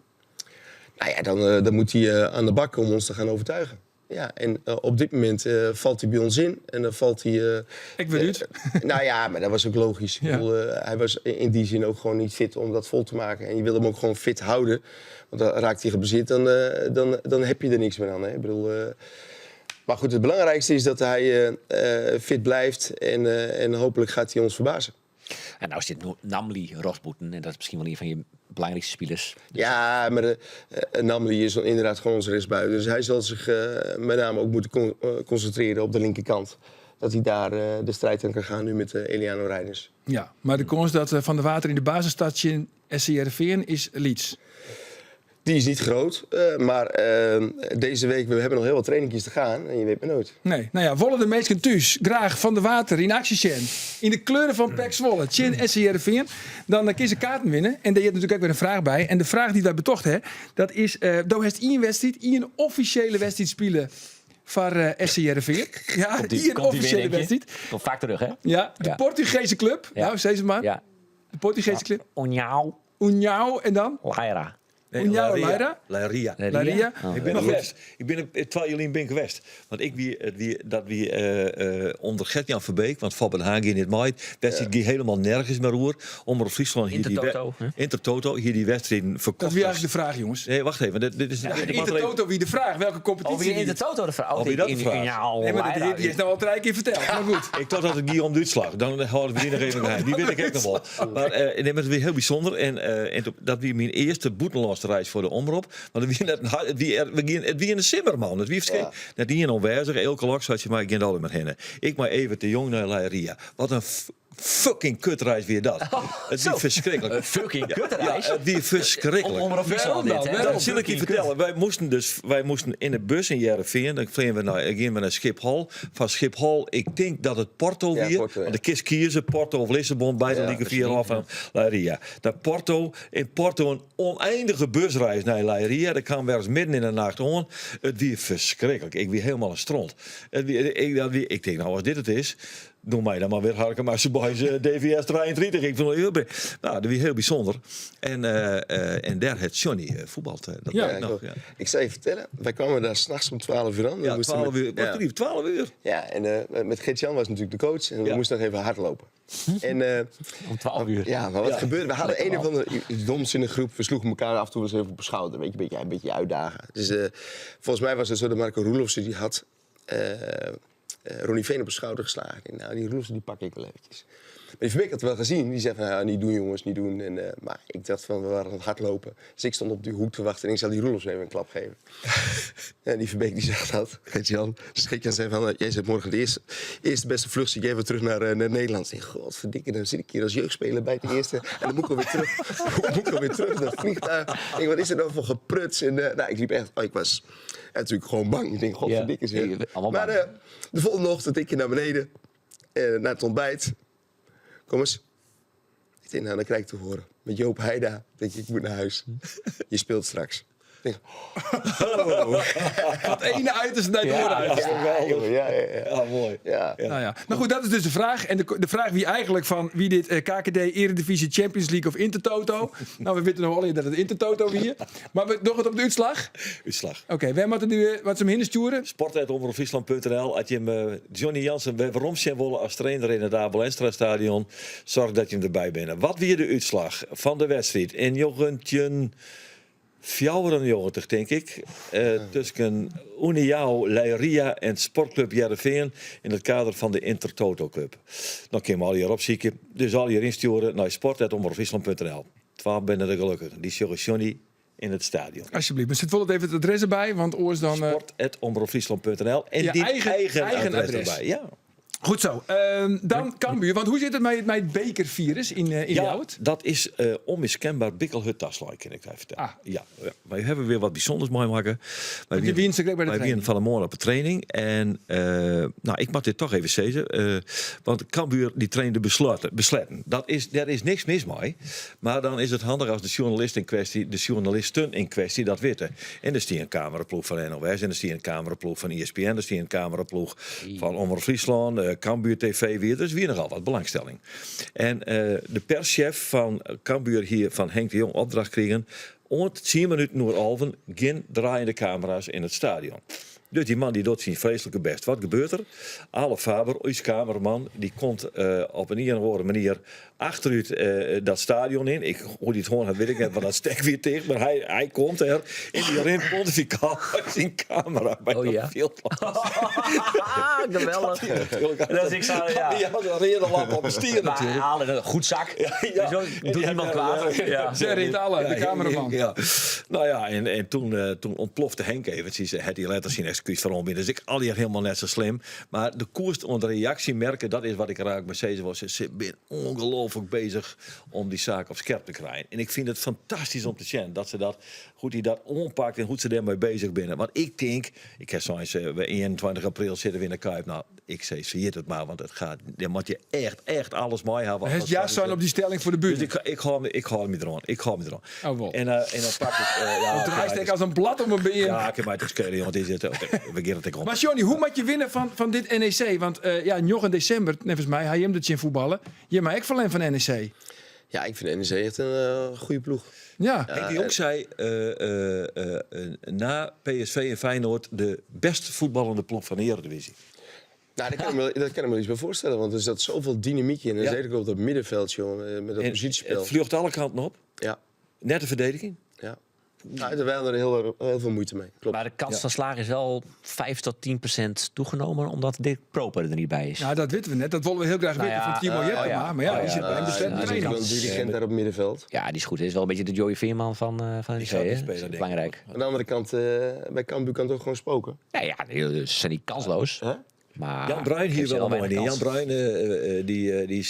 Nou ja, dan moet hij aan de bak om ons te gaan overtuigen. Ja, en op dit moment valt hij bij ons in. En dan valt hij... ik weet het. Nou ja, maar dat was ook logisch. Ja. Ik bedoel, hij was in die zin ook gewoon niet fit om dat vol te maken. En je wil hem ook gewoon fit houden. Want dan raakt hij geblesseerd, dan heb je er niks meer aan. Hè? Ik bedoel, maar goed, het belangrijkste is dat hij fit blijft. En hopelijk gaat hij ons verbazen. En nou zit Namli Rosboeten. En dat is misschien wel een van je belangrijkste spelers. Dus ja, maar Namli is inderdaad gewoon onze rechtsbuiten. Dus hij zal zich met name ook moeten concentreren op de linkerkant. Dat hij daar de strijd aan kan gaan nu met Eliano Reijners. Ja, maar de kans dat Van der Water in de basisstad in SCRV is Leeds. Die is niet groot, maar deze week, we hebben nog heel wat trainingjes te gaan en je weet maar nooit. Nee, nou ja, wollen de mensen thuis graag Van der Water in actie zien. In de kleuren van PEC Zwolle, Chin SCRV. Dan kun je kaarten winnen. En daar heb natuurlijk ook weer een vraag bij. En de vraag die wij betocht hebben, dat is, daar heeft één wedstrijd, één officiële wedstrijd spelen voor SCRV. Ja, één officiële wedstrijd. Komt vaak terug, hè? Ja, de Portugese club. Ja. Nou, zeg ze maar. Ja. De Portugese club. União União en dan? Laira. Uniao Leira? Leiria. Leiria? Ik ben nog geweest. Ik ben 2 jaar ben geweest. Want ik onder Gert-Jan Verbeek, want Fabien Hagen niet maait, wedstrijd ging helemaal nergens meer roer. Omroep Friesland hier Intertoto, hè? Intertoto hier die wedstrijden Dat verkocht. is weer eigenlijk de vraag, jongens. Nee, wacht even. Dit is Intertoto, wie de vraag? Welke competitie? Wie in de Toto de vraag? wie dat de vraag? Nee, maar die heeft nou al 3 keer verteld. Maar goed. Ik dacht dat het ging om de uitslag. Dan houden we die nog even geheim. Die weet ik echt nog wel. Maar het is weer heel bijzonder. En dat was mijn eerste boetenlandse voor de omroep. Want het wie in de Simmerman. Het wie net die onwijzig. Elke lok zoals je maar ik altijd met hen. Ik maar even te jong naar Leiria. Wat een fucking kutreis weer dat. Het is verschrikkelijk. Een fucking kutreis? Ja, het is verschrikkelijk. Omroep Friesland dit, hè? Dat zal ik je vertellen. Wij moesten in de bus in Heerenveen. Dan gingen we naar Schiphol. Van Schiphol, ik denk dat het Porto weer. Porto, ja. Want de kist kiezen, Porto of Lissabon, beide liggen 4,5 van Leiria. Dat Porto, in Porto een oneindige busreis naar Leiria. Dat kwam wel eens midden in de nacht aan. Het weer verschrikkelijk. Ik weer helemaal een stront. Ik denk, nou als dit het is, doe mij dan maar weer harken maar ze bij DVS 33. Ik vond het heel dat was heel bijzonder. En daar had Johnny voetbald. Dat Ja, weet ik nog. Ja. Ik zal je vertellen, wij kwamen daar s'nachts om 12 uur aan. We Ja, moesten 12 met- uur. Wat lief, 12 uur. Ja, en met Gert-Jan was natuurlijk de coach. En we Ja. moesten nog even hardlopen. En Om 12 uur. ja, maar wat gebeurde? We hadden een of andere doms in de groep. We sloegen elkaar af en toe eens even op de schouder. Een beetje uitdagen. Dus volgens mij was het zo dat Marco Roelofsen die had Ronnie Veen op de schouder geslagen. En nou, die Roelofsen die pak ik wel eventjes. Maar die Verbeek had het wel gezien. Die zei van, ja, niet doen jongens, niet doen. En, maar ik dacht van, we waren aan het hardlopen. Dus ik stond op die hoek te wachten en ik zal die Roelofsen even een klap geven. En die Verbeek die zag dat. Gert-Jan. Dus Gert-Jan zei van, jij zet morgen de eerste beste vlucht. Ik even terug naar Nederland. Ik denk, godverdikke, dan zit ik hier als jeugdspeler bij het eerste. En dan moet ik alweer terug. Naar het vliegtuig. Ik denk, wat is er nou voor gepruts? En nou, ik liep echt, ik was natuurlijk gewoon bang. Ik denk, godverdikke zeg. Ja, allemaal Maar bang. de volgende ochtend ik naar beneden. Naar het ontbijt. Kom eens. Ik denk, nou, dan krijg ik te horen. Met Joop Heida. Denk ik moet naar huis. Je speelt straks. Ik denk, Dat ene uiterste naar het oor uit. ja. mooi. Ja. Nou ja. Maar goed, dat is dus de vraag. En de vraag wie eigenlijk van wie dit KKD, Eredivisie, Champions League of Intertoto. Nou, we weten nog wel dat het Intertoto hier. Maar nog wat op de uitslag? Uitslag. Oké, wij moeten nu wat ze hem hinsturen. Sport@omroepfriesland.nl. Als je hem Johnny Jansen waarom zijn willen als trainer in het Abel Enstra stadion, zorg dat je hem erbij bent. Wat weer de uitslag van de wedstrijd in Jochentje 94, denk ik. Tussen Uniao, Leiria en Sportclub Heerenveen in het kader van de Intertoto Cup. Dan kun je hem al hier opzieken. Dus al hier insturen naar sport@omroepfriesland.nl. 12 ben er gelukkig. Die zorgen Johnny in het stadion. Alsjeblieft. Maar zet wel even het adres erbij, want oors dan... Sport@omroepfriesland.nl en Ja, die eigen adres adres. erbij. Ja. Goed zo. Dan Cambuur. Want hoe zit het met het bekervirus in Ja, Ljouwert? dat is onmiskenbaar Bikkelhut Taslui, kan ik even vertellen. Ah. Ja, wij hebben weer wat bijzonders mooi maken. je wint ze gelijk bij de wij training. winnen van de morgen op de training. En nou, ik mag dit toch even zeggen. Want Cambuur die trainde besletten. Daar is niks mis mee. Maar dan is het handig als de journalist in kwestie, de journalisten in kwestie dat weten. En er is die een cameraploeg van NOS. En er is die een cameraploeg van ESPN. Er is die een cameraploeg van Omroep Friesland. Cambuur TV weer. Dus weer nogal wat belangstelling. En de perschef van Cambuur hier van Henk de Jong opdracht kregen. 10 minuten naar Alven, geen draaiende camera's in het stadion. Dus die man die doet zijn vreselijke best. Wat gebeurt er? Ale Faber, ons cameraman, die komt op een of andere manier achteruit dat stadion in. Hoe die het gewoon had, weet ik net, want dat stek weer tegen. Maar hij komt er en die rent pontificaal uit zijn camera bij Oh, ja? dat veldplaats. Geweldig. Dat is ik zo, ja. Die had een reden lamp op een stier natuurlijk. Halen een goed zak. Ja. Zo doet niemand kwaad. Ja. Zij reed alle, de cameraman. Ja. Nou ja, en toen ontplofte Henk eventjes. Had hij letter zijn excuus van binnen. Dus ik al hier helemaal net zo slim. Maar de koers onder reactie merken, dat is wat ik raak met Cezar was. Ze zijn ongelooflijk bezig om die zaak op scherp te krijgen. En ik vind het fantastisch om te zien dat ze dat, goed die dat ompakt en hoe ze daarmee bezig zijn. Want ik denk, ik heb zo'n 21 april zitten we in de Kuip. Nou, ik zeg, zie je het maar, want het gaat, dan moet je echt alles mooi hebben. Het juist zijn op die stelling voor de buurt. Dus ik hou me eraan. Oh, wel. En dan pak ik... Hij steekt als een blad om een been. Ja, ik heb mij het schelen, want is het. We gaan het om. Maar Johnny, hoe moet je winnen van dit NEC? Want nog in december, nevens mij, hij hem dat je in voetballen. Je mij ook verlen van NEC. Ja, ik vind NEC echt een goede ploeg. Ja. Henk de Jong zei na PSV en Feyenoord de best voetballende ploeg van de Eredivisie. Nou, dat kan ik me iets bij voorstellen. Want er zat zoveel dynamiek in. En Ja. zeker op dat middenveld, jongen, met dat En positiespel. het vlucht alle kanten op. Ja, Nette verdediging. ja. Nou, wij hadden er heel veel moeite mee. Klopt. Maar de kans van slagen is wel 5 tot 10% toegenomen, omdat Dirk Proper er niet bij is. Nou, dat weten we net. Dat willen we heel graag weten van Timo Jeppema. Maar ja, die zit bij een beslechte Er is trainer. wel een dirigent daar op het middenveld. Ja, die is goed. Hij is wel een beetje de Joey Veerman van NEC. zou niet hè? spelen, Dat is denk ik. belangrijk. Aan de andere kant, bij Cambuur kan het ook gewoon spoken. Ja, ze zijn niet kansloos. Hè? Maar Jan Bruin hier geeft ze wel mooi weinig in. Jan kans. Bruin die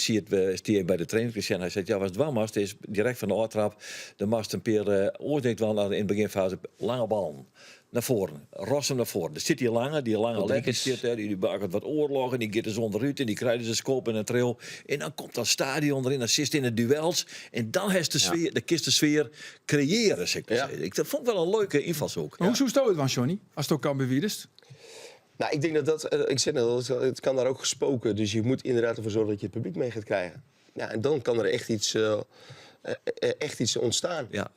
stiert bij de training. Hij zegt, ja, was het warmast is direct van de oortrap. De mast een keer oordeelt wel in de beginfase lange bal naar voren. Rossum naar voren. Er zit die lange Rodriguez. lekker die maakt wat oorlogen. Die gaat er zonder uit en die krijgen ze scoop en een trail. En dan komt dat stadion erin, dan zit in de duels. En dan heeft de sfeer, de kist de sfeer creëren, zeg ik maar Ja. zeggen. Ik vond wel een leuke invalshoek. Maar hoe stout het van Johnny, als het ook kan bewierdest? Nou, ik denk ik zeg net al, het kan daar ook gesproken. Dus je moet inderdaad ervoor zorgen dat je het publiek mee gaat krijgen. Ja, en dan kan er echt iets ontstaan. Ja.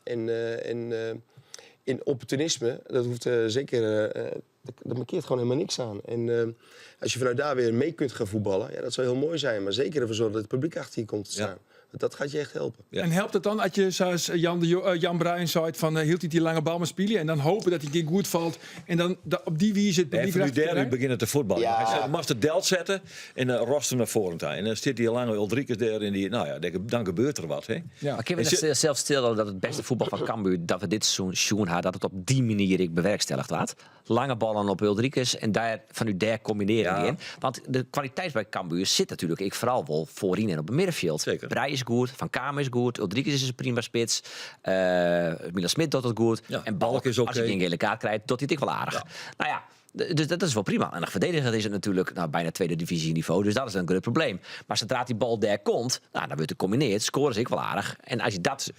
In opportunisme, dat hoeft zeker... dat markeert gewoon helemaal niks aan. En als je vanuit daar weer mee kunt gaan voetballen... Ja, dat zou heel mooi zijn. Maar zeker ervoor zorgen dat het publiek achter je komt te staan. Ja. Want dat gaat je echt helpen. Ja. En helpt het dan als je, zoals Jan Bruin zei, van hield hij die lange bal maar spelen en dan hopen dat hij een keer goed valt en dan op die wijze het Nee, publiek van nu erachter derde krijgt? beginnen te voetballen. Ja. Hij mag de delt zetten en dan rosten naar voren toe. En dan zit die lange Ulrikes daar in die... Nou ja, dan gebeurt er wat. Hè? Ja. Maar kunnen we zelf stellen dat het beste voetbal van Cambuur, dat we dit seizoen hadden, dat het op die manier ik bewerkstelligd laat? Lange ballen op Ulrikes en daar van u der combineren Ja. in. Want de kwaliteit bij Cambuur zit natuurlijk vooral wel voorin en op het middenveld. Zeker. Brei is goed, Van Kamer is goed, Ulrikes is een prima spits, Milan Smit doet het goed. Ja, En Balk is als oké. hij een gele kaart krijgt, doet hij het ook wel aardig. Ja. Nou ja. Dus dat is wel prima. En de verdediger is het natuurlijk bijna tweede divisie niveau. Dus dat is een groot probleem. Maar zodra die bal daar komt, dan wordt het gecombineerd. Scoren ze ik wel aardig. En als je dat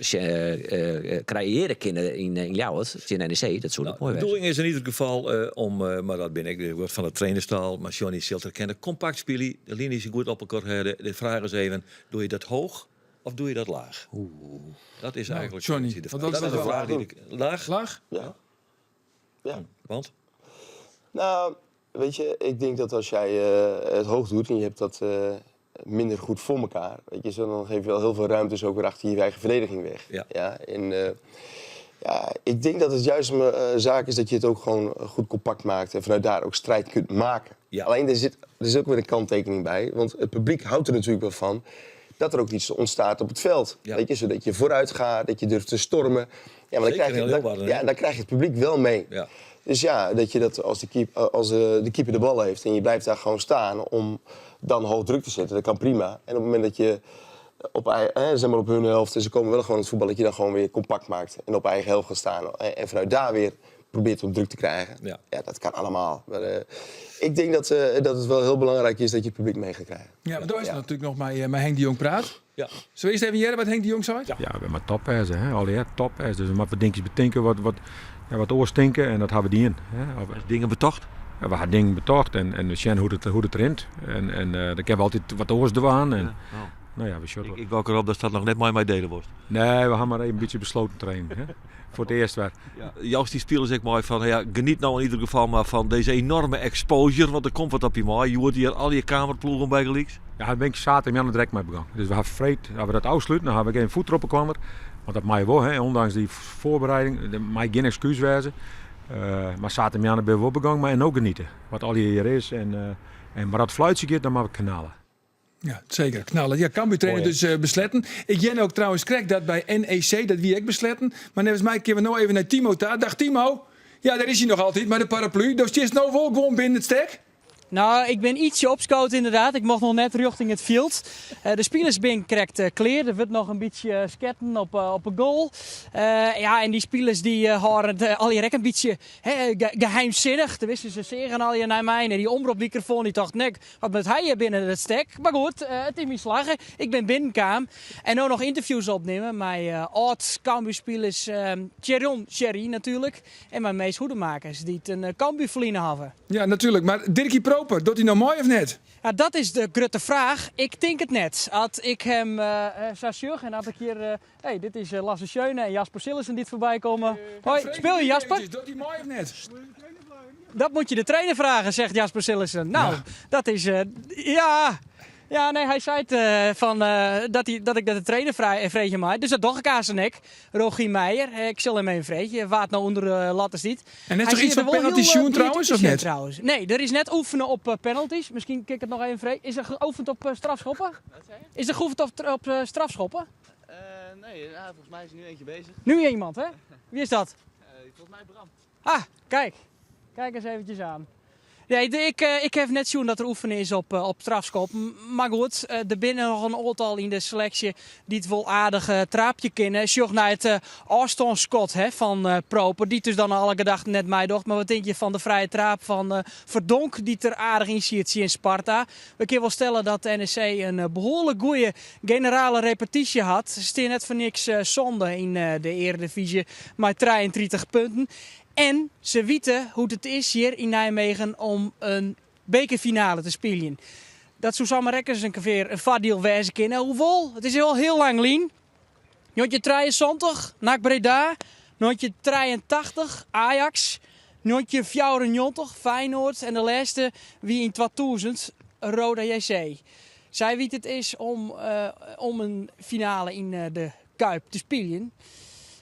creëren kunnen in jou, in NEC, dat zou ook mooi De zijn. bedoeling is in ieder geval om, maar dat ben ik word van de trainerstaal, maar Johnny Silter kennen, compact spelen, de linies goed op elkaar hebben. De vraag is even, doe je dat hoog of doe je dat laag? Dat is eigenlijk Johnny, de want vraag. dat Dat is is de wel vraag die ik... Laag? Laag? Ja. Ja. Want? Nou, weet je, ik denk dat als jij het hoog doet en je hebt dat minder goed voor elkaar, weet je, dan geef je wel heel veel ruimte dus ook weer achter je eigen verdediging weg. Ja. En ik denk dat het juist een zaak is dat je het ook gewoon goed compact maakt en vanuit daar ook strijd kunt maken. Ja. Alleen er zit ook weer een kanttekening bij, want het publiek houdt er natuurlijk wel van dat er ook iets ontstaat op het veld. Ja. Weet je, zodat je vooruit gaat, dat je durft te stormen. Ja, maar Zeker in Leeuwarden, hè? dan krijg je het publiek wel mee. Ja. Dus ja, dat je dat als de keeper de bal heeft en je blijft daar gewoon staan om dan hoog druk te zetten, dat kan prima. En op het moment dat je op hun helft en ze komen wel gewoon het voetbal, dat je dan gewoon weer compact maakt en op eigen helft gaat staan en vanuit daar weer probeert om druk te krijgen. Ja. Ja, dat kan allemaal. Maar, ik denk dat het wel heel belangrijk is dat je het publiek mee gaat krijgen. Ja, maar daar is natuurlijk nog met Henk de Jong praat. Ja. Zullen we eerst even jaren wat Henk de Jong zei? Ja, we hebben maar toppijzen, hè? Alweer toppijzen. Dus wat dingetjes betinken, wat oorstinken en dat hebben we die in. Hè? Dingen betocht? Ja, we hebben dingen betocht en we zien hoe het rint. En dan hebben we altijd wat oors aan. En, nou ja, we zullen... Ik wou erop dat dat nog net mooi mij delen wordt. Nee, we gaan maar even een beetje besloten trainen. Hè? Voor het eerst weer. Joost die spelen zeg mooi van, ja, geniet nou in ieder geval maar van deze enorme exposure, want er komt wat op je mooi. Je hoort hier al je kamerploegen bij gelijks. Ja, daar ben ik zaterdag direct mee begonnen. Dus we hebben vreed, als we dat afsluiten, dan hebben we geen voetroppen kwam er. Want dat mag je wel, hè? Ondanks die voorbereiding, dat mag geen excuus wezen. Maar zaterdag ben we wel begonnen, maar en ook genieten. Wat al hier is. Maar dat fluitje gaat, dan mag ik knallen. Ja, zeker. Knallen. Ja, Cambuur trainen dus besletten. Ik jen ook trouwens krijg dat bij NEC, dat wie ik besletten. Maar net als mij kunnen we nou even naar Timo daar. Dag Timo. Ja, daar is hij nog altijd, maar de paraplu. Dus je is nou wel gewoon binnen het stek. Nou, ik ben ietsje opscout inderdaad. Ik mocht nog net richting het veld. De spelersbink krijgt kleer. Er wordt nog een beetje sketten op een goal. En die spelers die horen al je rek een beetje geheimzinnig. Toen wisten ze zeggen al je naar mij. En die omroepmicrofoon die dacht, nee, wat met hij hier binnen het stek. Maar goed, het is mijn slagen. Ik ben binnenkwam. En nou nog interviews opnemen met oud-Cambuur-spelers Thierry Sherry natuurlijk. En mijn meest hoedemakers die het een Cambuur verliezen hebben. Ja, natuurlijk. Maar Dirkie Pro Proper, doet hij nou mooi of net? Ja, dat is de grote vraag. Ik denk het net. Had ik hem zou zeggen en had ik hier... hey, dit is Lasse Schöne en Jasper Sillissen die voorbij komen. Hoi, speel je Jasper? Doet hij mooi of net? Dat moet je de trainer vragen, zegt Jasper Sillissen. Nou, dat is... Ja, nee, hij zei het dat ik de trainer vreetje maak. Dus dat dacht ik aan zijn nek. Rogier Meijer. Ik zal hem even vreetje. Waard nou onder de lat is niet. En net toch iets van penalty shoot trouwens, of net? Trouwens. Nee, er is net oefenen op penalties. Misschien kijk ik het nog even vreet. Is er geoefend op strafschoppen? Is er geoefend op strafschoppen? Nee, volgens mij is er nu eentje bezig. Nu iemand, hè? Wie is dat? Volgens mij Bram. Ah, kijk. Kijk eens eventjes aan. Nee, ik heb net zien dat er oefenen is op strafschop. Maar goed, er binnen nog een aantal in de selectie die het wel aardig traapje kennen. Sjoch naar het Austin Scott van Proper. Die dus dan alle gedachten net mij docht. Maar wat denk je van de vrije traap van Verdonk die er aardig in ziet in Sparta? We kunnen wel stellen dat de NEC een behoorlijk goede generale repetitie had. Ze staan net voor niks zonde in de Eredivisie met 33 punten. En ze weten hoe het is hier in Nijmegen om een bekerfinale te spelen. Dat zou zomaar rekkers een keer een vaardiel wezen kunnen. Hoewel, het is wel heel lang lien. Notje 73, NAC Breda. Notje 83, Ajax. Notje 94, Feyenoord. En de laatste, wie in 2000, Roda JC. Zij weten het is om een finale in de Kuip te spelen.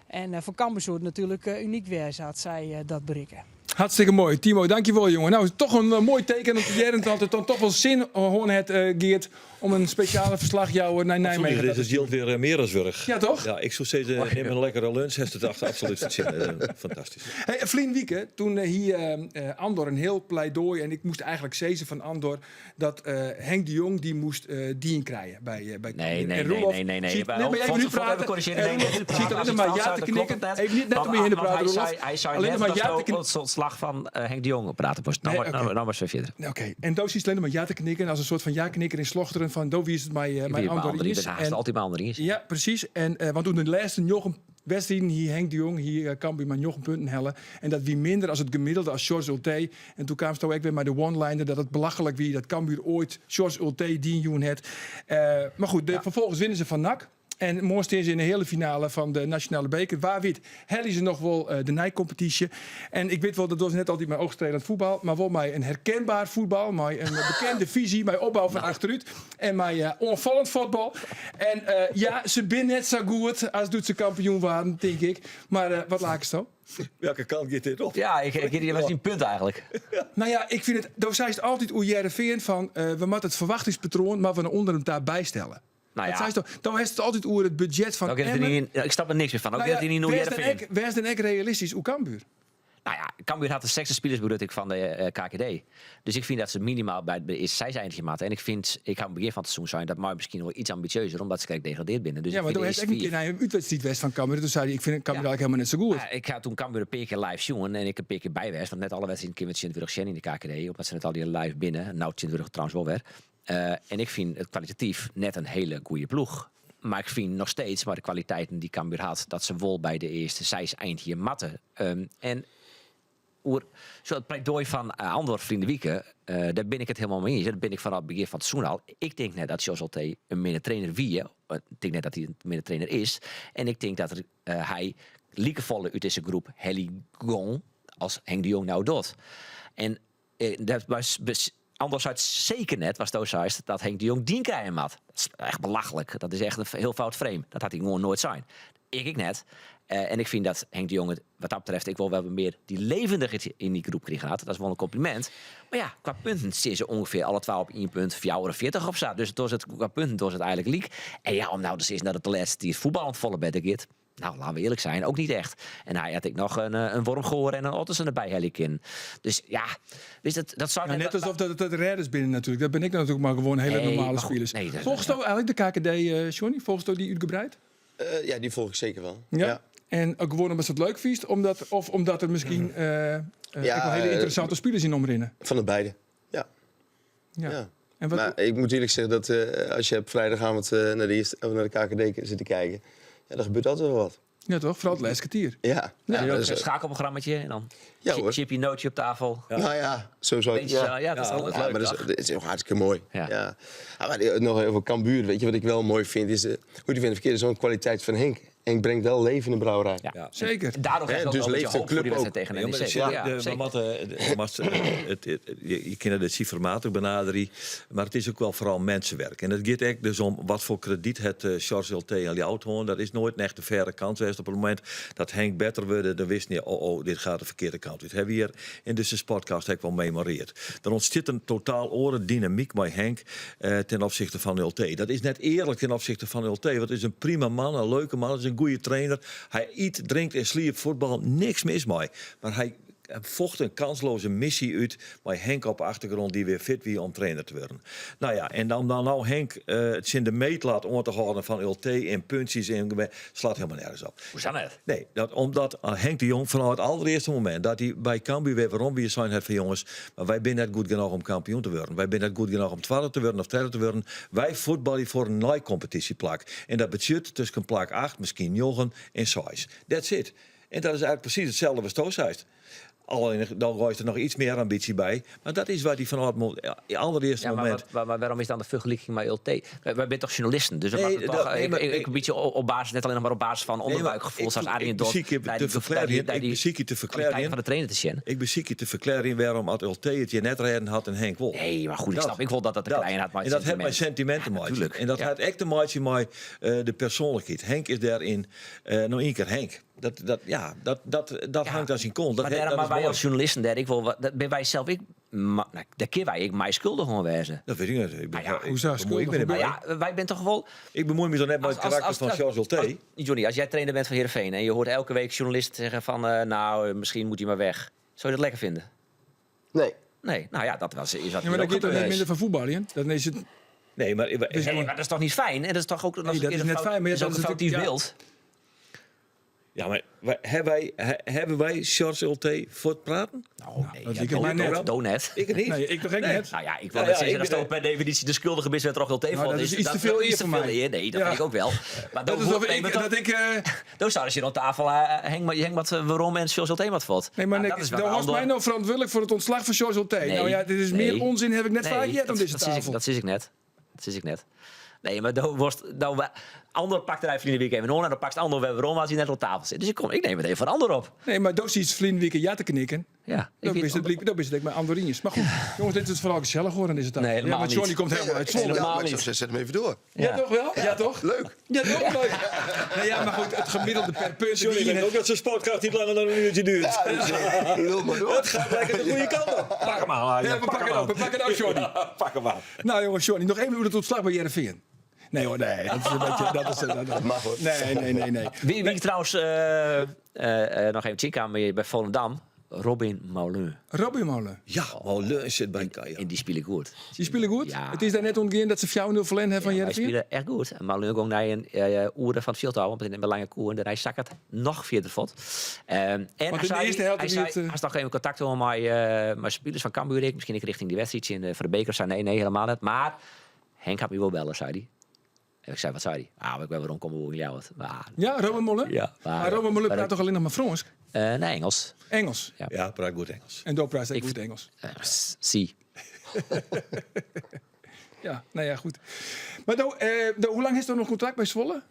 En voor Cambuur natuurlijk uniek weer, had zij dat berichten. Hartstikke mooi. Timo, dankjewel jongen. Nou, toch een mooi teken dat Jerend had het dan toch wel zin gewoon het Geert om een speciale verslagjouwer naar Nijmegen. Dit is Jilt weer meer dan zorg. Ja, toch? Ja, ik zou zeggen, neem een lekkere lunch. Heeft het absoluut zin. Fantastisch. Hey, Vlien Wieke, toen hier Andor een heel pleidooi en ik moest eigenlijk zeggen van Andor dat Henk de Jong die moest dien krijgen bij Nee. Ziet, maar even nu praten. Ziet alleen maar ja te knikken. Even niet net om je heen te praten, Roelof. Hij zei Alleen net maar dat ja te het knikken. slag van Henk de Jong praten. Nou maar zo verder. Oké, en Doos is alleen maar ja te knikken als een soort van ja-knikker in slochteren van Doos is het mijn Andor is. En altijd maar Andor is. Ja, precies. En want toen de laatste Jochem wedstrijden hier Henk de Jong, hier Cambuur maar Jochem punten hellen. En dat wie minder als het gemiddelde als George Ulte. En toen kwam het ook weer met de one-liner dat het belachelijk wie dat Cambuur ooit George Ulte dien het. Maar goed, vervolgens winnen ze van NAC. En morgen staan ze in de hele finale van de Nationale Beker. Waar wit, hellen ze nog wel de Nijcompetitie. En ik weet wel, dat was net altijd mijn oogstrelend voetbal. Maar wel mij een herkenbaar voetbal. Mij een bekende visie, mijn opbouw van achteruit. En mijn onvallend voetbal. En ze binnen net zo goed als doet ze kampioen waren, denk ik. Maar wat laat ik zo? Welke kant gaat dit op? Ja, ik was die punt eigenlijk. Nou ja, ik vind het, daar zei het altijd hoe Jereveen van, we moeten het verwachtingspatroon, maar we onder hem daarbij stellen. Nou ja. Dan is het altijd over het budget van Emmen. Ik snap er niks meer van. Ook dat hij niet Waar is dan echt realistisch hoe Cambuur? Nou ja, Cambuur had de sexte spelersbegroting van de KKD. Dus ik vind dat ze minimaal bij het eerste zijseindje maten. En ik ga aan het begin van het seizoen zijn dat maar misschien nog iets ambitieuzer, omdat ze kijk degradeerd binnen. Dus ja, maar toen is een keer een uitwedstrijd west van Cambuur. Toen zei hij, ik vind Cambuur eigenlijk helemaal net zo goed. Ja, ik ga toen Cambuur een paar keer live zien en ik een paar keer bijwest. Want net alle wedstrijden een keer met 20 in de KKD. Omdat ze net al die live binnen. Nou, 20 trouwens wel weer. En ik vind het kwalitatief net een hele goede ploeg. Maar ik vind nog steeds, maar de kwaliteiten die Cambuur had, dat ze wel bij de eerste zijs eind hier matten. En zo het pleidooi van Andor Vrienden Wieke, daar ben ik het helemaal mee eens. Daar ben ik vanaf het begin van het seizoen al. Ik denk net dat Jos Ulte een minder trainer wie. Ik denk net dat hij een minder trainer is. En ik denk dat hij liekevolle uit deze groep Heli Gon als Henk de Jong nou doet. En dat was Anders uit zeker net was het dat Henk de Jong dien krijgen had. Dat is echt belachelijk. Dat is echt een heel fout frame. Dat had hij gewoon nooit zijn. Ik net. En ik vind dat Henk de Jong het, wat dat betreft, ik wil wel meer die levendig in die groep kregen had. Dat is wel een compliment. Maar ja, qua punten zitten ze ongeveer alle 12 op 1 punt, 44 op staat. Dus qua punten was het eigenlijk leak. En ja, om nou dus eens naar de les die het voetbal aan het volle bedden gaat. Nou, laten we eerlijk zijn, ook niet echt. En hij had ik nog een Wormgoor en een Ottersen erbij Hellikin. Dus ja, wist dat zou net alsof dat redders binnen natuurlijk. Dat ben ik natuurlijk maar gewoon hele normale spelers. Nee, volgens jou eigenlijk de KKD, Johnny? Volgens jou die uitgebreid? Ja, die volg ik zeker wel. Ja. En ook gewoon omdat ze het leuk viest, omdat er misschien ook wel hele interessante spelers in omrennen. Van de beide. Ja. En wat maar ik moet eerlijk zeggen dat als je op vrijdagavond naar de KKD zit te kijken, ja, dan gebeurt altijd wel wat. Ja, toch? Vooral het laatste kwartier. Ja. Ja, dat is, een schakelprogrammaatje en dan Ja, hoor. chipje nootje op tafel. nou ja, zo zou ik... Beetje, ja, dat is altijd leuk. maar dat is ook hartstikke mooi. Ja. Ja. Maar nog over Cambuur. Weet je wat ik wel mooi vind? Is, hoe die vindt verkeerd, zo'n kwaliteit van Henk. Henk brengt wel leven in de brouwerij. Ja. Zeker. Daardoor Hè, krijg je ook dus wel een beetje leeft de hoop voor die club wedstrijd tegen NEC. Je kent het cijfermatig benaderen, maar het is ook wel vooral mensenwerk. En het gaat echt dus om wat voor krediet het Charles Hilté aan die auto. Dat is nooit een echte verre kans geweest. Op het moment dat Henk beter werd, dan wist niet, dit gaat de verkeerde kant. Dit hebben we hier in deze podcast heb ik wel memoreerd. Er ontstaat een totaal oren dynamiek bij Henk ten opzichte van Hilté. Dat is net eerlijk ten opzichte van Hilté, want het is een prima man, een leuke man, het is een goede trainer. Hij eet, drinkt en sliep voetbal, niks mis mee. Maar hij vocht een kansloze missie uit bij Henk op de achtergrond die weer fit wie om trainer te worden. Nou ja, en dan nou Henk het in de meet laat om te houden van Ulte in puntjes en slaat helemaal nergens op. Hoe is dat? Nee, omdat Henk de Jong vanaf het allereerste moment dat hij bij Cambuur weer waarom we zijn het van jongens, maar wij zijn net goed genoeg om kampioen te worden. Wij zijn net goed genoeg om 12 te worden of 13 te worden. Wij voetballen voor een competitieplak. En dat betekent tussen plak 8, misschien 9 en 6. That's it. En dat is eigenlijk precies hetzelfde als Toos huist. Alleen dan gooit er nog iets meer ambitie bij. Maar dat is waar hij vanuit het allereerste moment... Maar waarom is dan de vergelijking met LT? Wij zijn toch journalisten? Dus Nee, ik een beetje op basis, net alleen maar op basis van onderbuikgevoel, zoals Arjen Dos. Ik beziek je te verklaren van de trainer te zien. Ik beziek je te verklaren waarom het LT het je net redden had en Henk Wol. Nee, maar goed, ik snap. Ik wil dat de klein had. En dat heeft mijn sentimenten maken. En dat heeft echt te maken met de persoonlijkheid. Henk is daarin nog één keer Henk. Dat hangt aan zijn kont. Maar wij als journalisten, dat ben wij zelf... daar kunnen wij mij schuldig gewoon wezen. Dat weet ik niet. Hoe zou schuldig? Wij zijn toch wel... Ik bemoei me dan net met het karakter van Charles Hilté. Johnny, als jij trainer bent van Heerenveen en je hoort elke week journalisten zeggen van... misschien moet hij maar weg. Zou je dat lekker vinden? Nee. Nee, nou ja, dat is wat. Ja, maar dan gaat er net minder van voetballen. Dan is het... Nee, maar dat is toch niet fijn? En dat is toch ook... Nee, dat is net fijn, maar dat is ook een foutief beeld. Ja, maar hebben wij Charles Hilté voor het praten? Nou, nee, dat ik maar net. Donet. Ik het niet. Nee, ik toch ook net. Nou ja, ik wil net zeggen, dat is toch per definitie de schuldige mis met Rogel T. Dat is iets te veel eer voor mij. Nee, dat vind ik ook wel. Maar dat is dat ik... Dan zou je aan tafel heng wat waarom en Charles Hilté wat valt. Nee, maar dan was mij nou verantwoordelijk voor het ontslag van Charles Hilté. Nou ja, dit is meer onzin heb ik net vaak gehad aan deze tafel. Dat zie ik net. Nee, maar Ander pakt er even in de week even on en dan pakt Ander weer waarom als hij net op tafel zit. Dus ik neem het even van Ander op. Nee, maar dat is iets vriendelijke ja te knikken. Ja. Dat is het met Andorinius. Maar goed, jongens, dit is vooral gezellig hoor aan deze tafel. Nee, want Johnny komt helemaal uit Zwolle. Helemaal niet. Zet hem even door. Ja, toch wel? Ja, toch? Leuk. Ja, toch? Leuk. Nou ja, maar goed, het gemiddelde per punt. Johnny denkt ook dat zijn sportcast niet langer dan een uurtje duurt. Lul maar door. Het gaat lekker de goede kant op. Pak hem aan. Ja, we pakken het op, Johnny. Pak hem aan. Nou jongens, Johnny, nog even hoe het ontslag bij Heerenveen. Nee hoor, nee. Dat is een beetje... Dat mag hoor. Nee. Wie trouwens nog even chicane bij Volendam? Robin Moulin. Robin Moulin. Ja, Moulin zit bij Kaya. En die spelen goed. Die spelen goed? Ja. Het is daar net ontgaan dat ze 4-0 verlenen hebben van Hij Heerenveen? spelen echt goed. En Moulin ging naar een oeren van het veld houden, met een belangrijk koer. En hij zak het nog verder vod. En in de eerste helft hij zei, als nog even contact hebben met spelers van Cambuur, misschien ik richting die wedstrijd in voor de beker zei nee, helemaal niet. Maar Henk had me wel bellen, zei hij. En ik zei, wat zei hij? Ik ben waarom komen we jou wat. Ja, Robin Moulin? Ja. Maar Robin Moulin praat toch alleen nog maar Frans? Nee, Engels. Engels? Ja, praat goed Engels. En Doop praat ook goed Engels? Zie. Ja, nou ja, goed. Maar hoe lang is er nog contract bij Zwolle?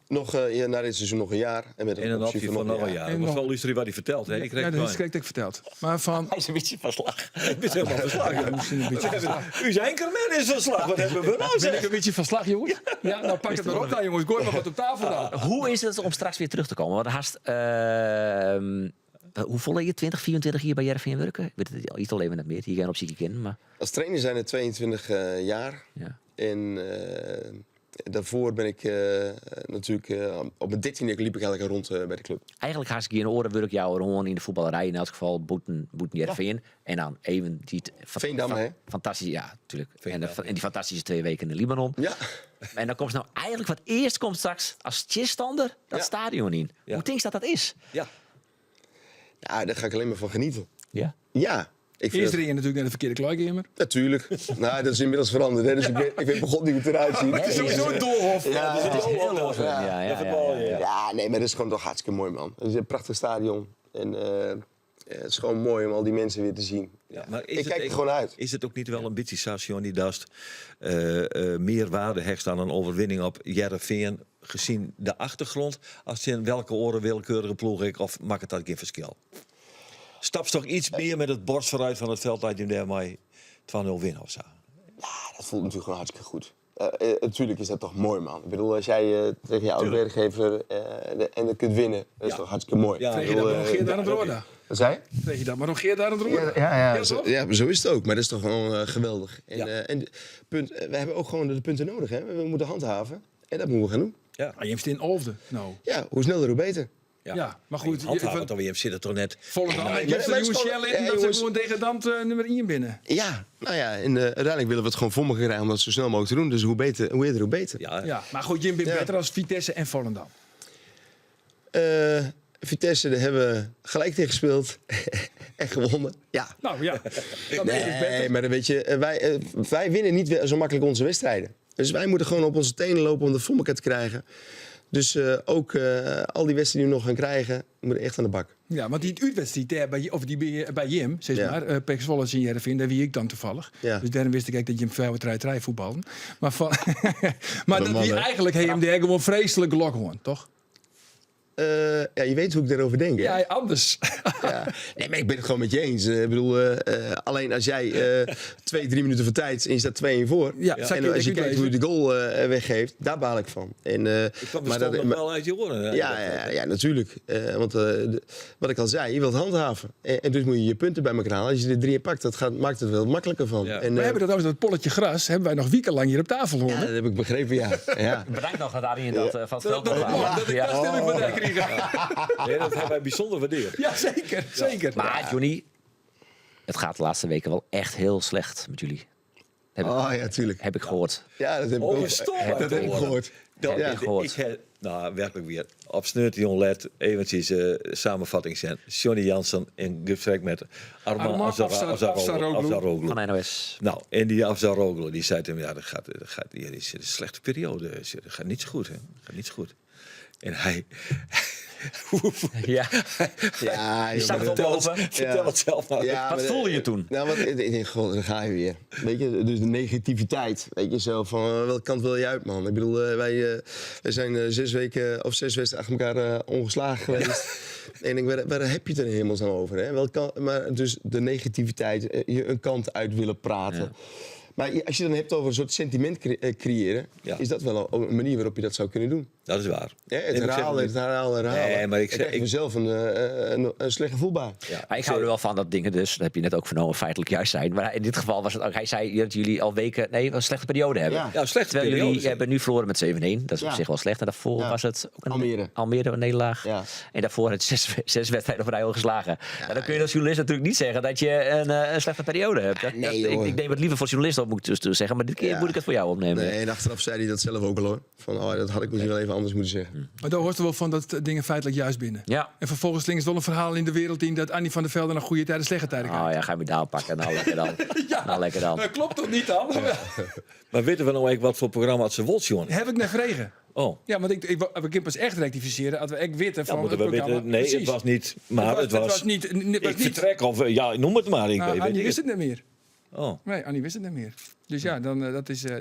Nog, na dit seizoen nog een jaar. En met een optie van nog een jaar. Dat was wel illusie wat hij vertelt. Hè? Ja, dat is correct verteld. Maar van... Hij is een beetje van slag. Ik ben helemaal van slag. Ja, misschien een beetje van slag. Uw enkerman is van slag. Wat hebben we nou Ben ik een beetje van slag, jongens? Ja, nou pak het maar op dan, jongens. Gooi maar wat op tafel dan. Hoe is het om straks weer terug te komen? Want haast... hoe vol je 20, 24 hier bij Heerenveen werken? Ik weet het niet al even net meer. Hier gaan op zieke kinderen. Maar... Als trainer zijn het 22 jaar. Ja. En daarvoor ben ik natuurlijk... op mijn 13e liep ik eigenlijk rond bij de club. Eigenlijk haast ik hier in oren werk jou gewoon in de voetballerij. In elk geval boeten Heerenveen. En dan even die... Veendam, hè? Fantastisch, ja, natuurlijk. En die fantastische 2 weken in de Libanon. Ja. En dan komt nou eigenlijk wat eerst komt straks als chissstander dat stadion in. Ja. Hoe denk je dat is? Ja. Ja, daar ga ik alleen maar van genieten. Ja. Ja. Ik vind Eerst het- ring je natuurlijk naar de verkeerde kleurgamer. Natuurlijk. Nou, dat is inmiddels veranderd. Hè? Dus ik weet begon niet hoe het eruit ziet. Het is sowieso een doolhof. Ja, Het is heel los. Ja. Ja, nee, maar dat is gewoon toch hartstikke mooi, man. Het is een prachtig stadion. En het is gewoon mooi om al die mensen weer te zien. Ja, maar Ik kijk er gewoon uit. Is het ook niet wel een beetje station die dat meer waarde hecht aan een overwinning op Heerenveen gezien de achtergrond, als je in welke oren willekeurige ploeg ik, of maakt het dat geen verschil? Stap toch iets meer met het borst vooruit van het veld dat je daarmee 2-0 winnen of zo? Dat voelt natuurlijk gewoon hartstikke goed. Natuurlijk is dat toch mooi, man. Ik bedoel, als jij tegen je oud-werkgever en dat kunt winnen, dat is toch hartstikke mooi. Ja, Kreeg je dat maar nog Geert aan het roda? Wat zei je? Kreeg je dat maar nog Geert aan het roda? Ja, toch? ja, maar zo is het ook. Maar dat is toch gewoon geweldig. En, Ja. we hebben ook gewoon de punten nodig. Hè? We moeten handhaven. En dat moeten we gaan doen. Ah, je hebt in Olfde. Nou. Ja, hoe sneller, hoe beter. Ja, maar goed. Handhaven toch weer, zit er toch net. Volendam maar met Jesse het is Jonge gewoon- Shell ja, in, dat ze jongens. gewoon degradant nummer 1 binnen. Ja, nou ja, en uiteindelijk willen we het gewoon voor elkaar krijgen om dat zo snel mogelijk te doen. Dus hoe eerder, hoe beter. Ja, Ja, maar goed, Jim bent Ja. beter als Vitesse en Volendam. Vitesse, daar hebben we gelijk tegen gespeeld. En gewonnen. Ja. Nou ja, dat is beter. Nee, maar dan weet je, wij winnen niet zo makkelijk onze wedstrijden. Dus wij moeten gewoon op onze tenen lopen om dat voor elkaar te krijgen. Dus ook al die wedstrijden die we nog gaan krijgen, moeten echt aan de bak. Ja, want die uitwedstrijd daar bij Jim, zeg Ja. maar, Pek Zwolle in Heerenveen, daar wie ik dan toevallig. Ja. Dus daarom wist ik eigenlijk dat Jim 2-3 voetballen. Maar, maar dat man, wie hè? eigenlijk hem daar gewoon vreselijk lok gewoon, toch? Ja, je weet hoe ik daarover denk. Hè? Ja, anders. Ja. Nee, maar ik ben het gewoon met je eens. Ik bedoel, alleen als jij 2-3 minuten van tijd en je staat 2-1 voor. Ja, en zou ik als je ook kijkt hoe je lezen. de goal weggeeft, daar baal ik van. En, Ik kwam maar de dat- nog wel uit je oren. ja, natuurlijk. Want wat ik al zei, je wilt handhaven. En dus moet je je punten bij elkaar halen. Als je er 3 pakt, maakt het wel makkelijker van. Ja. En, We hebben dat over dat polletje gras, hebben wij nog wekenlang hier op tafel ja, hoor. dat heb ik begrepen, ja. ja. Bedankt nog dat Arjen dat van het veld Dat nog ik dat stem ik van daar kreeg. Nee, dat hebben wij bijzonder waardeerd. Ja, zeker, zeker. Maar Johnny, het gaat de laatste weken wel echt heel slecht met jullie. Oh ja, tuurlijk. Heb ik gehoord. Ja, dat heb ik Oh, ook. stom, Dat heb ik gehoord. Dat Ja. ik gehoord. heb, nou, werkelijk weer. Op Sneurtion let eventjes samenvatting zijn. Johnny Jansen in gesprek met Arman Arman Afsaroglu. Afsaroglu. Van NOS. Nou, en die Afsaroglu, die zei tegen hem, ja, dat gaat hier is een slechte periode. Dat gaat niet zo goed, hè. Dat gaat niet zo goed. En hij... Ja. Ja, Je zag joh, het maar- oplopen. Vertel het zelf maar. Ja, Wat maar- voelde je toen? Nou, wat, ik denk, god, daar ga je weer. Weet je, dus de negativiteit. Weet je, zo van, welke kant wil je uit, man? Ik bedoel, wij zijn 6 weken of 6 wedstrijden achter elkaar ongeslagen geweest. En ik denk, waar heb je het er in hemelsnaam over? Hè? Maar dus de negativiteit, je een kant uit willen praten. Ja. Maar als je dan hebt over een soort sentiment creëren, Ja. is dat wel een manier waarop je dat zou kunnen doen. Dat is waar. Ja, het En ik zeg herhalen, niet- het herhalen. Nee, maar ik zeg- Dan krijg je zelf een slecht gevoel bij. Ja, Maar ik hou er wel van dat dingen dus, dat heb je net ook vernomen, feitelijk juist zijn. Maar in dit geval was het ook, hij zei dat jullie al weken, een slechte periode hebben. Ja. Ja, slechte Terwijl periode. jullie hebben nu verloren met 7-1. Dat is op Ja. zich wel slecht. En daarvoor Ja. was het ook Almere. een nederlaag. Ja. En daarvoor het 6 wedstrijden op rij al geslagen. En dan kun je als journalist natuurlijk niet zeggen dat je een slechte periode hebt. nee, hoor. Ik neem het liever voor journalisten op, moet ik dus zeggen. Maar dit keer Ja. moet ik het voor jou opnemen. Nee, en achteraf zei hij dat zelf ook al hoor. Van, dat had ik misschien wel even anders moeten zeggen. Maar daar hoort er wel van dat dingen feitelijk juist binnen. Ja. En vervolgens slinkt er wel een verhaal in de wereld in dat Annie van der Velde naar goede tijden, slechte tijden kijkt. Oh ja, ga je me daar pakken. Nou, lekker dan. Nou, lekker dan. Dat klopt toch niet dan? Maar weten we nou eigenlijk wat voor programma het ze wordt, John? Heb ik net vregen. Oh, Ja, want we kunnen pas echt rectificeren als we echt weten ja, van moeten het we programma. weten. Nee, Precies. het was niet. Maar het was. niet. Het was Ik niet. vertrek of ja, noem het maar. Ik Nou, weet Annie het wist het niet meer. Oh. Nee, Annie wist het niet meer. Dus ja, dan,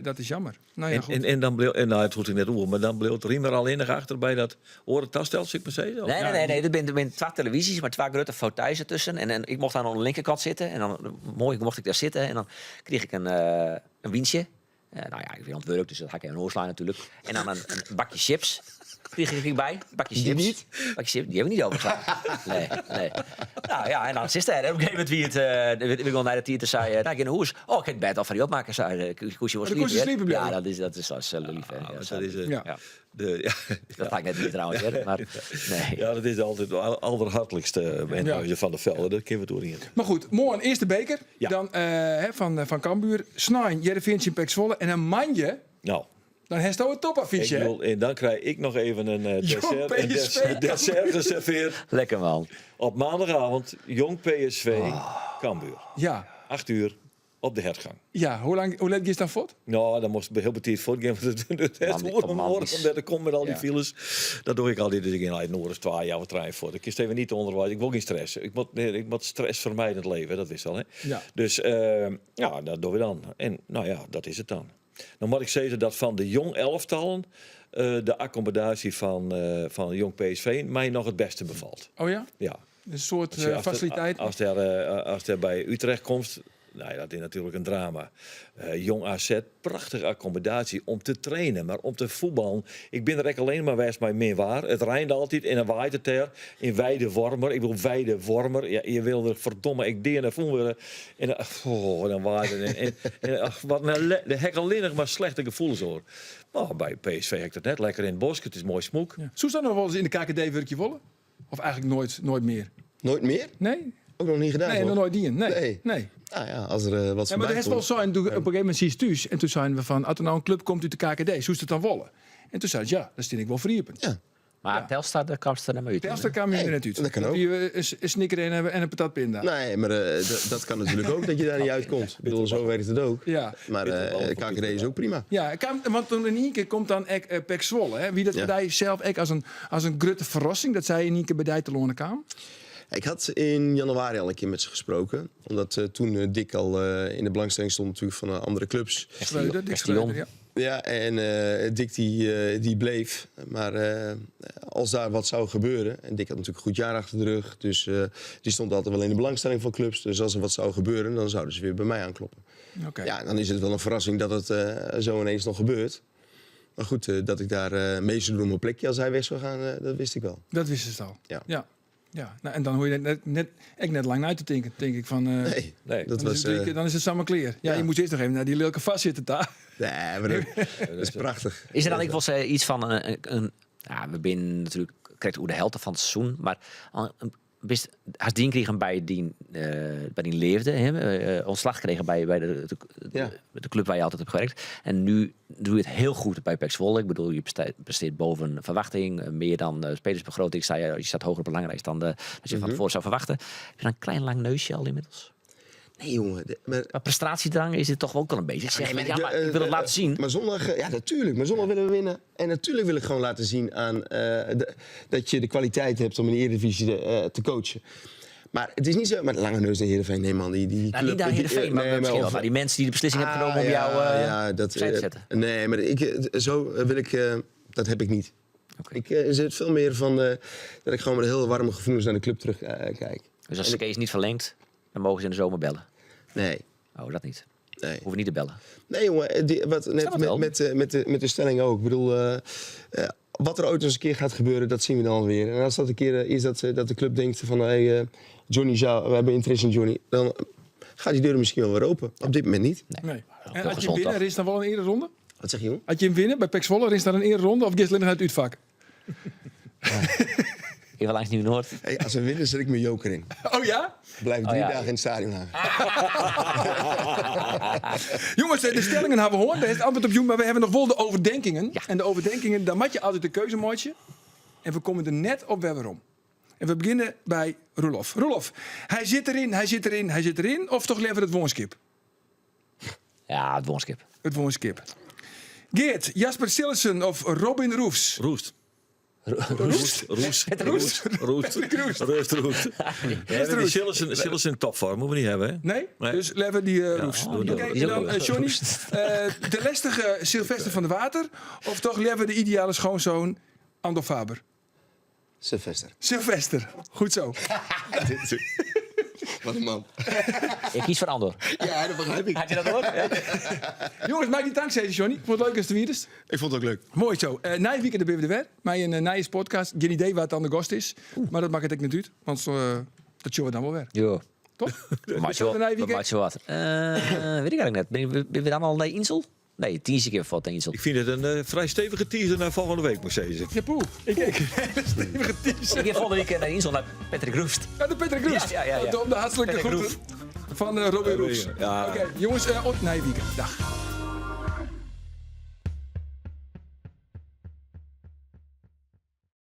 dat is jammer. Nou ja, goed. En dan bleef, en nou, het goed ik net over, maar dan bleef Riemer al enig achter bij dat orentastel, zou ik maar zeggen. Nee. Er zijn 2 televisies, maar 2 grote fauteuils ertussen. En ik mocht daar aan de linkerkant zitten. En dan mocht ik daar zitten. En dan kreeg ik een wiensje. Nou ja, ik ben ontwerkt, dus dat ga ik even oorslaan natuurlijk. En dan een bakje chips. Die ging erbij. Bakje chips. Die niet? Bakje chips, die hebben we niet overgeslagen. Nee. Nou ja, en dan zit er. Op een gegeven moment wie het... we gaan naar de theater zei... Nou, ik in de hoes. Oh, ik heb het bed al van die opmaken. Zei koesje was de koesje sliepen Ja, blijven. dat is lief. Hè. Ja, Ja, dat is, Ja. ja. ja, Dat ga ik net niet trouwens. Hè. Maar nee. ja, dat is altijd het allerhartelijkste van de velden. Dat kunnen we doorheen. Maar goed, morgen eerste beker. Ja. Dan van Cambuur. Snijn, Jereveen, Pek Zwolle. En een manje. Nou, Dan heeft hij een topaffiche, hè? En dan krijg ik nog even een Jong PSV, dessert geserveerd. Lekker man. Op maandagavond, Jong PSV, Cambuur. Ja. 8 uur op de hertgang. Ja, hoe laat is dat voort? Nou, dan moest ik heel betiert voortgaan. Omdat ik kom met al die files. Dat doe ik altijd. Dus ik ga Noord 2 jaar trein voor. Ik kies even niet te onderwijzen. Ik wil geen stress. Ik moet stress vermijdend leven. Dat wist al, hè? Ja. Dus ja, dat doen we dan. En nou ja, dat is het dan. Dan moet ik zeggen dat van de jong elftallen de accommodatie van Jong PSV mij nog het beste bevalt. Oh ja? Ja. Een soort Als je- faciliteit. Als er bij Utrecht komt, nou ja, dat is natuurlijk een drama. Jong AZ, prachtige accommodatie om te trainen, maar om te voetballen. Ik ben er echt alleen maar wijs bij meer waar. Het rijdt altijd en dan waait het er in Weide-Wormer. Ik wil Weide-Wormer. Ja, je wil er verdomme, ik deer naar voren willen. En dan waait het. Wat de hek alleen maar slechte gevoelens hoor. Maar bij PSV heb ik dat net lekker in het bos. Het is mooi smoek. Ja. Zou je dat nog wel eens in de KKD-werkje willen? Of eigenlijk nooit meer? Nooit meer? Nee? Ook nog niet gedaan, Nee, hoor. nog nooit die in. Nee. Nee. Nou ja, als er wat Ja, maar voorbij er is wel komt. zo. En op een gegeven moment zie je thuis. En toen zeiden we van, als er nou een club komt uit de KKD, zou je het dan willen? En toen zei ze, ja, dat steen ik wel verriepen. Ja. Maar Telstar, daar kwam ze er naar uit. Telstar kan je er net uit. dat kan ook. Die een snicker in hebben en een patatpinda. Nee, maar dat kan natuurlijk ook dat je daar niet uitkomt. Ik bedoel, zo werkt het ook. Ja. Maar KKD is ook prima. Ja, want toen in één keer komt dan Pek Zwolle. Hè? Wie dat Ja. bij zelf als een grote verrassing, dat zij in één keer bij die te lonen kwam. Ik had in januari al een keer met ze gesproken. Omdat toen Dick al in de belangstelling stond natuurlijk van andere clubs. Schreuder, Dick Schreuder, ja. Ja, en Dick die bleef. Maar als daar wat zou gebeuren... En Dick had natuurlijk een goed jaar achter de rug. Dus die stond altijd wel in de belangstelling van clubs. Dus als er wat zou gebeuren, dan zouden ze weer bij mij aankloppen. Oké. Ja, dan is het wel een verrassing dat het zo ineens nog gebeurt. Maar goed, dat ik daar mee zou doen op mijn plekje als hij weg zou gaan, dat wist ik wel. Dat wisten ze al. Ja. Ja. Nou, en dan hoor je net lang uit te denken, denk ik. Van, Nee, Nee, dat dan, was... dan is het samen clear. Ja, ja. je moet eerst nog even naar die lelijke vastzitten daar. Nee, maar dat is prachtig. Is er dan ik wel iets van ja, we zijn natuurlijk krijgt hoe de helft van het seizoen, maar als die kregen bij die leefde, ontslag kregen bij de club waar je altijd hebt gewerkt. En nu doe je het heel goed bij PEC Zwolle. Ik bedoel, je presteert boven verwachting, meer dan spelersbegroting. Je staat hoger op belangrijkst dan dat je van tevoren zou verwachten. Heb je dan een klein lang neusje al inmiddels? Nee, jongen. Maar prestatiedrang is het toch ook wel een beetje. Zeg, nee, maar ik wil het laten zien. Maar zondag, ja, natuurlijk. Maar zondag willen we winnen. En natuurlijk wil ik gewoon laten zien aan dat je de kwaliteit hebt om in de Eredivisie te coachen. Maar het is niet zo. Maar de Lange Neus en Heerenveen, nee man. Die Nou, club, niet naar Heerenveen, maar misschien wel. Maar die mensen die de beslissing hebben genomen om jou opzij te zetten. Nee, maar zo wil ik... dat heb ik niet. Oké. Ik zit veel meer van dat ik gewoon met heel warme gevoelens naar de club terug kijk. Dus als Kees niet verlengt, dan mogen ze in de zomer bellen. Nee. Oh, dat niet. Nee. Hoeven niet te bellen. Nee, jongen, met de stelling ook. Ik bedoel, wat er ooit eens een keer gaat gebeuren, dat zien we dan weer. En als dat een keer is dat de club denkt van, hey, Johnny we hebben interesse in Johnny, dan gaat die deur misschien wel weer open. Op dit moment niet. Nee. En als je gezond, winnen, toch? er is dan wel een eerder ronde? Wat zeg je, jongen? Als je hem winnen bij PEC Zwolle, er is dan een eerder ronde? Of Gislen uit het uitvak? Ik wil langs Nieuw-Noord. Hey, als we winnen, zet ik mijn joker in. Oh ja? Blijf 3 ja. dagen in het stadion hangen. Jongens, de stellingen hebben we gehoord. Daar is het antwoord op Joen, maar we hebben nog wel de overdenkingen. Ja. En de overdenkingen, daar maak je altijd een keuzemaatje. En we komen er net op waarom. En we beginnen bij Roelof. Roelof, hij zit erin. Of toch liever het woonskip? Ja, het woonskip. Het woonskip. Geert, Jasper Sillissen of Robin Roefs? Roest. Roest? Roest. Sillissen topvorm, moeten we niet hebben, hè? Nee? Nee. Dus liever die Roefs. doe Oké, dat. en dan Johnny. De lestige Sylvester van de Water. Of toch liever de ideale schoonzoon Ando Faber? Sylvester. Goed zo. Wat een man. Ik kies voor Andor. Ja, dat begrijp ik. Had je dat ook? Jongens, maak die dankzij, Johnny. Vond het leuk als de virus. Ik vond het ook leuk. Mooi zo. Na weekend ben we er weer. Met een nieuwe podcast. Geen idee waar het dan de gast is. Maar dat maakt het ook niet uit. Want dat show we dan wel weer. Jo. Toch? Maak je wat? Weet ik eigenlijk net. Ben je dan al naar Insel? Nee, 10 keer voor Insel. Ik vind het een vrij stevige teaser naar volgende week, moet ik zeggen. Ja, poeh. Ik kijk een hele stevige teaser. Ik ga volgende week naar Insel, naar Patrick Roest. Ja, de Patrick Roest. Ja. Op de hartelijke Patrick groeten van Robin Roefs. Ja. Oké, jongens, op na weekend. Dag.